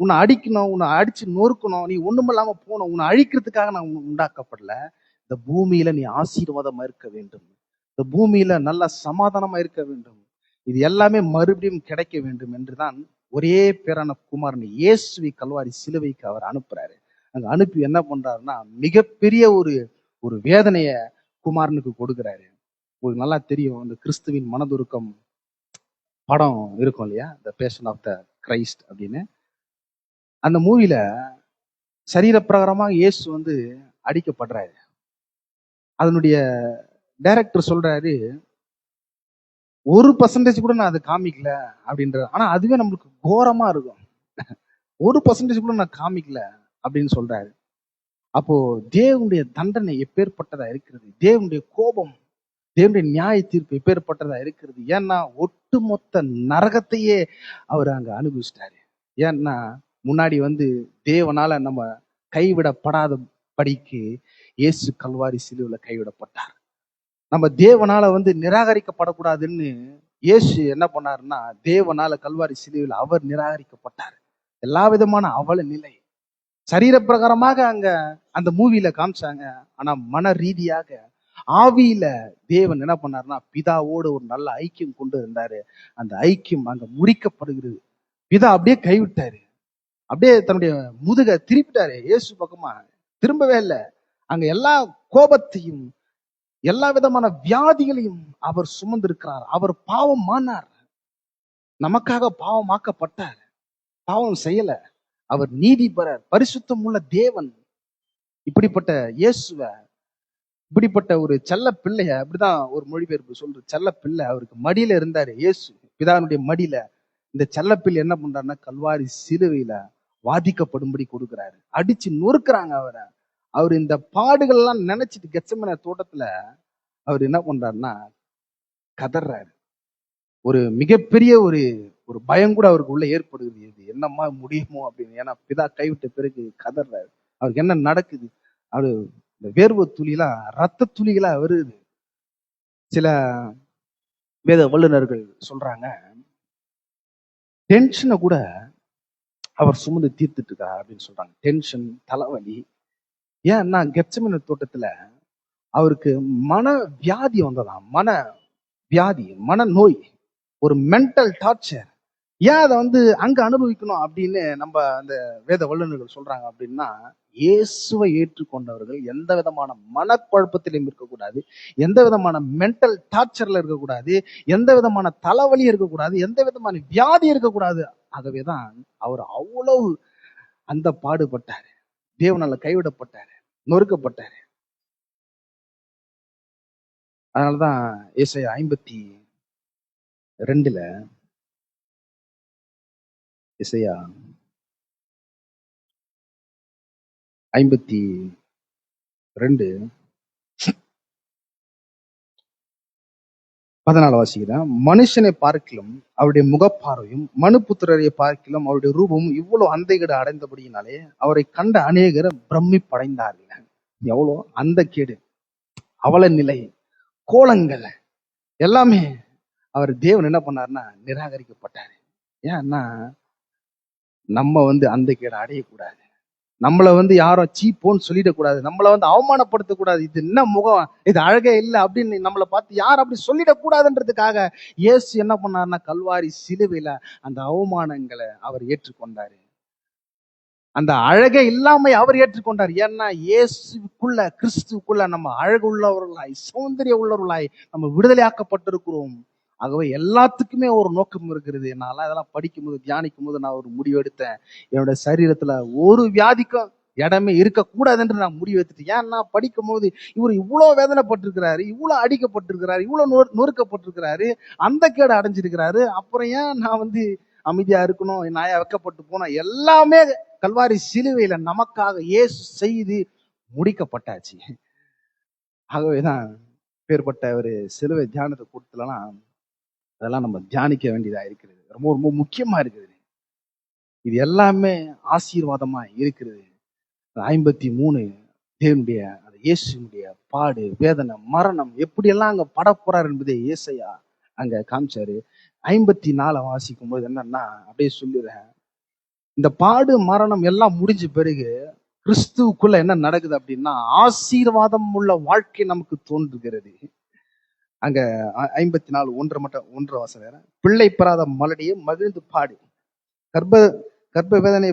A: உன்னை அடிக்கணும், உன்னை அடிச்சு நொறுக்கணும், நீ ஒண்ணுமில்லாம போகணும், உன்னை அழிக்கிறதுக்காக நான் உண்டாக்கப்படல. இந்த பூமியில நீ ஆசீர்வாதமா இருக்க வேண்டும், இந்த பூமியில நல்ல சமாதானமா இருக்க வேண்டும், இது எல்லாமே மறுபடியும் கிடைக்க வேண்டும் என்றுதான் ஒரே பேரான குமாரன் இயேசுவை கல்வாரி சிலுவைக்கு அவர் அனுப்புறாரு. அங்க அனுப்பி என்ன பண்றாருன்னா, மிகப்பெரிய ஒரு ஒரு வேதனைய குமாரனுக்கு கொடுக்கிறாரு. உங்களுக்கு நல்லா தெரியும், இந்த கிறிஸ்துவின் மனதுருக்கம் படம் இருக்கும் இல்லையா, the passion of the Christ அப்படின்னு. அந்த மூவில சரீர பிரகாரமாக இயேசு அடிக்கப்படுறாரு. அதனுடைய டைரக்டர் சொல்றாரு, 1% கூட நான் அதை காமிக்கல அப்படின்ற. ஆனா அதுவே நம்மளுக்கு கோரமா இருக்கும். 1% கூட நான் காமிக்கல அப்படின்னு சொல்றாரு. அப்போ தேவனுடைய தண்டனை எப்பேற்பட்டதா இருக்கிறது, தேவனுடைய கோபம், தேவனுடைய நியாய தீர்ப்பு எப்பேற்பட்டதா இருக்கிறது. ஏன்னா ஒட்டுமொத்த நரகத்தையே அவர் அங்க அனுபவிச்சிட்டாரு. ஏன்னா முன்னாடி தேவனால நம்ம கைவிடப்படாத படிக்கு இயேசு கல்வாரி சிலுவையில கைவிடப்பட்டார். நம்ம தேவனால நிராகரிக்கப்படக்கூடாதுன்னு இயேசு என்ன பண்ணாருன்னா, தேவனால கல்வாரி சிலுவையில் அவர் நிராகரிக்கப்பட்டார். எல்லா விதமான அவல நிலை சரீர பிரகாரமாக அங்க அந்த மூவில காமிச்சாங்க. ஆனா மன ரீதியாக, ஆவியில தேவன் என்ன பண்ணாருன்னா, பிதாவோடு ஒரு நல்ல ஐக்கியம் கொண்டு இருந்தாரு. அந்த ஐக்கியம் அங்க முறிக்கப்படுகிறது. பிதா அப்படியே கைவிட்டாரு, அப்படியே தன்னுடைய முதுக திருப்பிட்டாரு இயேசு பக்கமா. திரும்பவே இல்லை. அங்க எல்லா கோபத்தையும், எல்லா விதமான வியாதிகளையும் அவர் சுமந்திருக்கிறார். அவர் பாவம் ஆனார், நமக்காக பாவமாக்கப்பட்டார், பாவம் செய்யல. அவர் நீதிபரர், பரிசுத்தம் உள்ள தேவன். இப்படிப்பட்ட இயேசுவ, இப்படிப்பட்ட ஒரு செல்ல பிள்ளைய, அப்படிதான் ஒரு மொழிபெயர்ப்பு சொல்ற, செல்ல பிள்ளை அவருக்கு மடியில இருந்தாரு இயேசு, பிதாவுடைய மடியில. இந்த செல்லப்பிள்ளை என்ன பண்றாருன்னா, கல்வாரி சிலுவையில வாதிக்கப்படும்படி கொடுக்கிறாரு. அடிச்சு நொறுக்குறாங்க அவரை. அவர் இந்த பாடுகள் எல்லாம் நினைச்சிட்டு கெத்செமனே தோட்டத்துல அவர் என்ன பண்றாருன்னா, கதறாரு. ஒரு மிகப்பெரிய ஒரு ஒரு பயம் கூட அவருக்கு உள்ள ஏற்படுகிறது. இது என்னம்மா முடியுமோ அப்படின்னு. ஏன்னா பிதா கைவிட்ட பிறகு கதறாரு. அவருக்கு என்ன நடக்குது, அவரு இந்த வேர்வை துளிலாம் ரத்த துளிகளா வருது. சில வேத வல்லுநர்கள் சொல்றாங்க, டென்ஷனை கூட அவர் சுமந்து தீர்த்துட்டு இருக்கார் அப்படின்னு சொல்றாங்க. டென்ஷன், தலைவலி. ஏன்னா கெத்செமனே தோட்டத்துல அவருக்கு மன வியாதி வந்ததாம். மன வியாதி, மன நோய், ஒரு மென்டல் டார்ச்சர். ஏன் அதை அங்க அனுபவிக்கணும் அப்படின்னு நம்ம அந்த வேத வல்லுநர்கள் சொல்றாங்க அப்படின்னா, இயேசுவை ஏற்றுக்கொண்டவர்கள் எந்த விதமான மனக்குழப்பத்திலும் இருக்கக்கூடாது, எந்த விதமான மென்டல் டார்ச்சர்ல இருக்கக்கூடாது, எந்த விதமான தலைவலி இருக்கக்கூடாது, எந்த விதமான வியாதி இருக்கக்கூடாது. ஆகவேதான் அவர் அவ்வளவு அந்த பாடுபட்டாரு, தேவனால கைவிடப்பட்டாரு, நொறுக்கப்பட்டாரு. அதனாலதான் ஏசாயா 52 ஏசாயா 52:14 வாசிக்கிறேன். மனுஷனை பார்க்கிலும் அவருடைய முகப்பார்வையும் மனுபுத்திரரை பார்க்கிலும் அவருடைய ரூபமும் இவ்வளவு அந்தைகேடு அடைந்தபடியினாலே அவரை கண்ட அநேகர் பிரமிப்படைந்தார்கள். எவ்வளோ அந்த கேடு, அவல நிலை, கோலங்கள் எல்லாமே அவர் தேவன் என்ன பண்ணாருன்னா நிராகரிக்கப்பட்டாரு. ஏன்னா நம்ம அந்த கேடு அடையக்கூடாது, நம்மளை யாரும் சீப்போன்னு சொல்லிடக்கூடாது, நம்மளை அவமானப்படுத்தக்கூடாது. இது என்ன முகம், இது அழகே இல்லை அப்படின்னு நம்மளை பார்த்து யாரும் அப்படி சொல்லிடக்கூடாதுன்றதுக்காக இயேசு என்ன பண்ணாருன்னா கல்வாரி சிலுவையில அந்த அவமானங்களை அவர் ஏற்றுக்கொண்டாரு. அந்த அழகே இல்லாம அவர் ஏற்றுக்கொண்டார். ஏன்னா இயேசுக்குள்ள, கிறிஸ்துக்குள்ள நம்ம அழகு உள்ளவர்களாய், சௌந்தரிய உள்ளவர்களாய் நம்ம விடுதலையாக்கப்பட்டிருக்கிறோம். ஆகவே எல்லாத்துக்குமே ஒரு நோக்கம் இருக்கிறது. நான் அதெல்லாம் படிக்கும் போது, தியானிக்கும் போது நான் ஒரு முடிவு எடுத்தேன். என்னோட சரீரத்துல ஒரு வியாதிக்கும் இடமே இருக்கக்கூடாது என்று நான் முடிவு எடுத்துட்டேன். ஏன்னா படிக்கும் போது இவர் இவ்வளவு வேதனைப்பட்டிருக்கிறாரு, இவ்வளவு அடிக்கப்பட்டிருக்கிறாரு, இவ்வளவு நொறுக்கப்பட்டிருக்கிறாரு, அந்த கேடு அடைஞ்சிருக்கிறாரு. அப்புறம் ஏன் நான் அமைதியா இருக்கணும், நாயா வைக்கப்பட்டு போனா? எல்லாமே கல்வாரி சிலுவையில நமக்காக இயேசு செய்து முடிக்கப்பட்டாச்சு. ஆகவேதான் பேர்பட்ட ஒரு சிலுவை தியானத்தை கொடுத்துலாம் அதெல்லாம் நம்ம தியானிக்க வேண்டியதா இருக்கிறது. ரொம்ப ரொம்ப முக்கியமா இருக்குது. இது எல்லாமே ஆசீர்வாதமா இருக்கிறது. 53 தேவனுடைய அந்த இயேசுடைய பாடு, வேதனை, மரணம் எப்படியெல்லாம் அங்க பட போறாரு என்பதை ஏசாயா அங்க காமிச்சாரு. 54 வாசிக்கும் போது என்னன்னா அப்படியே சொல்லிடுறேன். இந்த பாடு, மரணம் எல்லாம் முடிஞ்ச பிறகு கிறிஸ்துவுக்குள்ள என்ன நடக்குது அப்படின்னா ஆசீர்வாதம் உள்ள வாழ்க்கை நமக்கு தோன்றுகிறது. அங்க 54:1 வாசம், பிள்ளை பெறாத மலடியே மகிழ்ந்து பாடு, கர்ப்ப வேதனை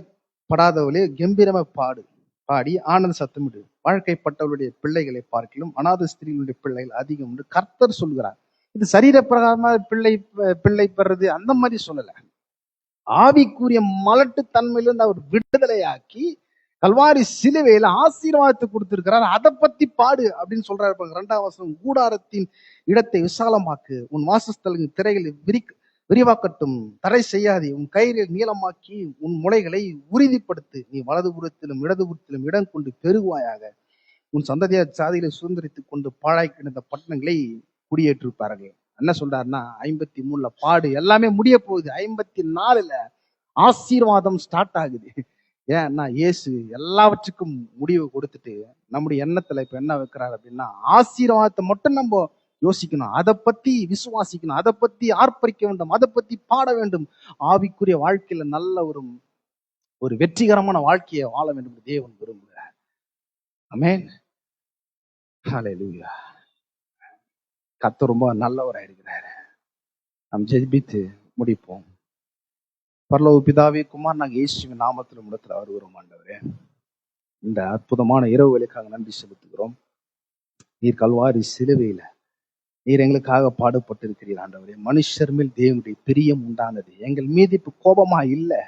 A: படாதவளே கம்பீரமா பாடி ஆனந்த சத்தமிடு, வாழ்க்கைப்பட்டவளுடைய பிள்ளைகளை பார்க்கிலும் அநாத ஸ்திரீகளுடைய பிள்ளைகள் அதிகம் என்று கர்த்தர் சொல்கிறார். இது சரீர பிரகாரமா பிள்ளை பெறது அந்த மாதிரி சொல்லல. ஆவிக்குரிய மலட்டு தன்மையிலிருந்து அவர் விடுதலையாக்கி கல்வாரி சிலுவையில ஆசீர்வாதத்தை கொடுத்திருக்கிறார். அதை பத்தி பாடு அப்படின்னு சொல்றாரு. 2ஆம் வசனம், கூடாரத்தின் இடத்தை விசாலமாக்கு, உன் வாசஸ்தலத்தின் திரைகளை விரிவாக்கட்டும், தடை செய்யாதே, உன் கயிறை நீளமாக்கி உன் முளைகளை உறுதிப்படுத்து, நீ வலதுபுறத்திலும் இடதுபுறத்திலும் இடம் கொண்டு பெருகுவாயாக, உன் சந்ததியார் சாதிகளை சுதந்திரித்துக் கொண்டு பாழாய் கிடந்த பட்டணங்களை குடியேற்றிருப்பார்கள். என்ன சொல்றாருன்னா 53 பாடு எல்லாமே முடிய போகுது, 54 ஆசீர்வாதம் ஸ்டார்ட் ஆகுது. ஏன்னா இயேசு எல்லாவற்றுக்கும் முடிவு கொடுத்துட்டு நம்முடைய எண்ணத்துல இப்ப என்ன வைக்கிறாரு அப்படின்னா ஆசீர்வாதத்தை மட்டும் நம்ம யோசிக்கணும், அதை பத்தி விசுவாசிக்கணும், அதை பத்தி ஆர்ப்பரிக்க வேண்டும், அதை பத்தி பாட வேண்டும். ஆவிக்குரிய வாழ்க்கையில நல்ல ஒரு வெற்றிகரமான வாழ்க்கையை வாழ வேண்டும் தேவன் விரும்புகிறார். ஆமென், ஹல்லேலூயா. கர்த்தர் ரொம்ப நல்லவராக இருக்கிறாரு. நாம் ஜெபித்து முடிப்போம். பரலோக பிதாவே, குமார் நாங்கள் இயேசுவின் நாமத்தில் முடத்தில் வருகிறோம். ஆண்டவரே, இந்த அற்புதமான இரவுகளுக்காக நன்றி செலுத்துகிறோம். நீர் கல்வாரி சிலுவையில நீர் எங்களுக்காக பாடுபட்டிருக்கிறீர். ஆண்டவரே, மனுஷர் மேல் தேவனுடைய பிரியம் உண்டானது, எங்கள் மீது இப்ப கோபமா இல்லை.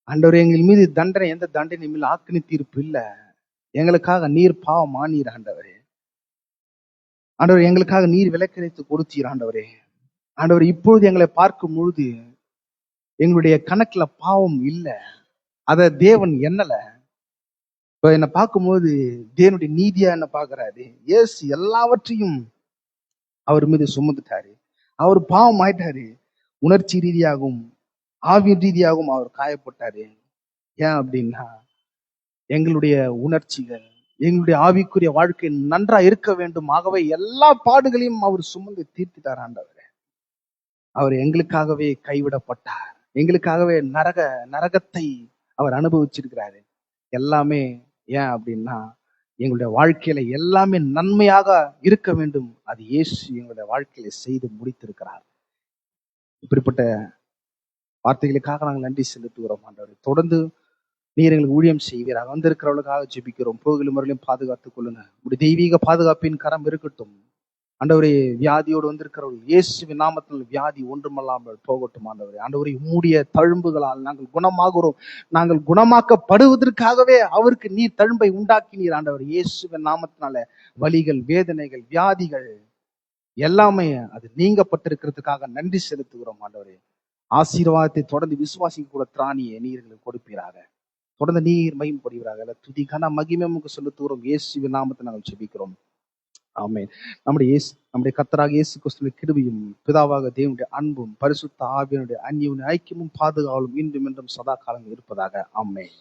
A: ஆண்டவரே, எங்கள் மீது தண்டனை, எந்த தண்டனை மேல் ஆக்கினி தீர்ப்பு இல்லை. எங்களுக்காக நீர் பாவமா நீர் ஆண்டவரே. ஆண்டவரே, எங்களுக்காக நீர் விலக்கரித்து கொடுத்தீர். ஆண்டவரே, ஆண்டவரே, இப்பொழுது எங்களை பார்க்கும் பொழுது எங்களுடைய கணக்குல பாவம் இல்லை, அத தேவன் எண்ணல. இப்ப என்னை பார்க்கும்போது தேவனுடைய நீதியா என்ன பார்க்கிறாரு. இயேசு எல்லாவற்றையும் அவர் மீது சுமந்துட்டாரு. அவர் பாவம் ஆயிட்டாரு. உணர்ச்சி ரீதியாகவும் ஆவி ரீதியாகவும் அவர் காயப்பட்டாரு. ஏன் அப்படின்னா எங்களுடைய உணர்ச்சிகள், எங்களுடைய ஆவிக்குரிய வாழ்க்கை நன்றா இருக்க வேண்டும். ஆகவே எல்லா பாடுகளையும் அவர் சுமந்து தீர்த்துட்டார். ஆண்டவரே, அவர் எங்களுக்காகவே கைவிடப்பட்டார். எங்களுக்காகவே நரகத்தை அவர் அனுபவிச்சிருக்கிறாரு. எல்லாமே ஏன் அப்படின்னா, எங்களுடைய வாழ்க்கையில எல்லாமே நன்மையாக இருக்க வேண்டும். அது இயேசு எங்களுடைய வாழ்க்கையில செய்து முடித்திருக்கிறார். இப்படிப்பட்ட வார்த்தைகளுக்காக நாங்கள் நன்றி செலுத்துகிறோம் ஆண்டவரே. தொடர்ந்து நீர் எங்களுக்கு ஊழியம் செய்வீராக. வந்திருக்கிறவர்களுக்காக ஜெபிக்கிறோம். போகிலும் முறையிலும் பாதுகாத்துக் கொள்ளுங்க. உடைய தெய்வீக பாதுகாப்பின் கரம் இருக்கட்டும் ஆண்டவரே. வியாதியோடு வந்திருக்கிறவர்கள் இயேசுவின் நாமத்தில் வியாதி ஒன்றுமல்லாமல் போகட்டும் ஆண்டவரே. ஆண்டவரே, உம்முடைய தழும்புகளால் நாங்கள் குணமாகிறோம். நாங்கள் குணமாக்கப்படுவதற்காகவே அவருக்கு நீர் தழும்பை உண்டாக்கினீர் ஆண்டவர். இயேசுவின் நாமத்தினால வலிகள், வேதனைகள், வியாதிகள் எல்லாமே அது நீங்கப்பட்டிருக்கிறதுக்காக நன்றி செலுத்துகிறோம் ஆண்டவரே. ஆசீர்வாதத்தை தொடர்ந்து விசுவாசிக்க கூட திராணியை நீர்களுக்கு கொடுப்பீராக. தொடர்ந்து நீர் மகிமைப்படுவீராக. துதி கன மகிமை உமக்கு செலுத்துகிறோம். இயேசுவின் நாமத்தை நாங்கள் ஜெபிக்கிறோம். ஆமென். நம்முடைய கர்த்தராகிய இயேசு கிறிஸ்துவின் கிருபையும் பிதாவாக தேவனுடைய அன்பும் பரிசுத்த ஆவியினுடைய அந்நிய ஐக்கியமும் பாதுகாவலும் இன்றும் என்றும் சதா காலம் இருப்பதாக. ஆமென்.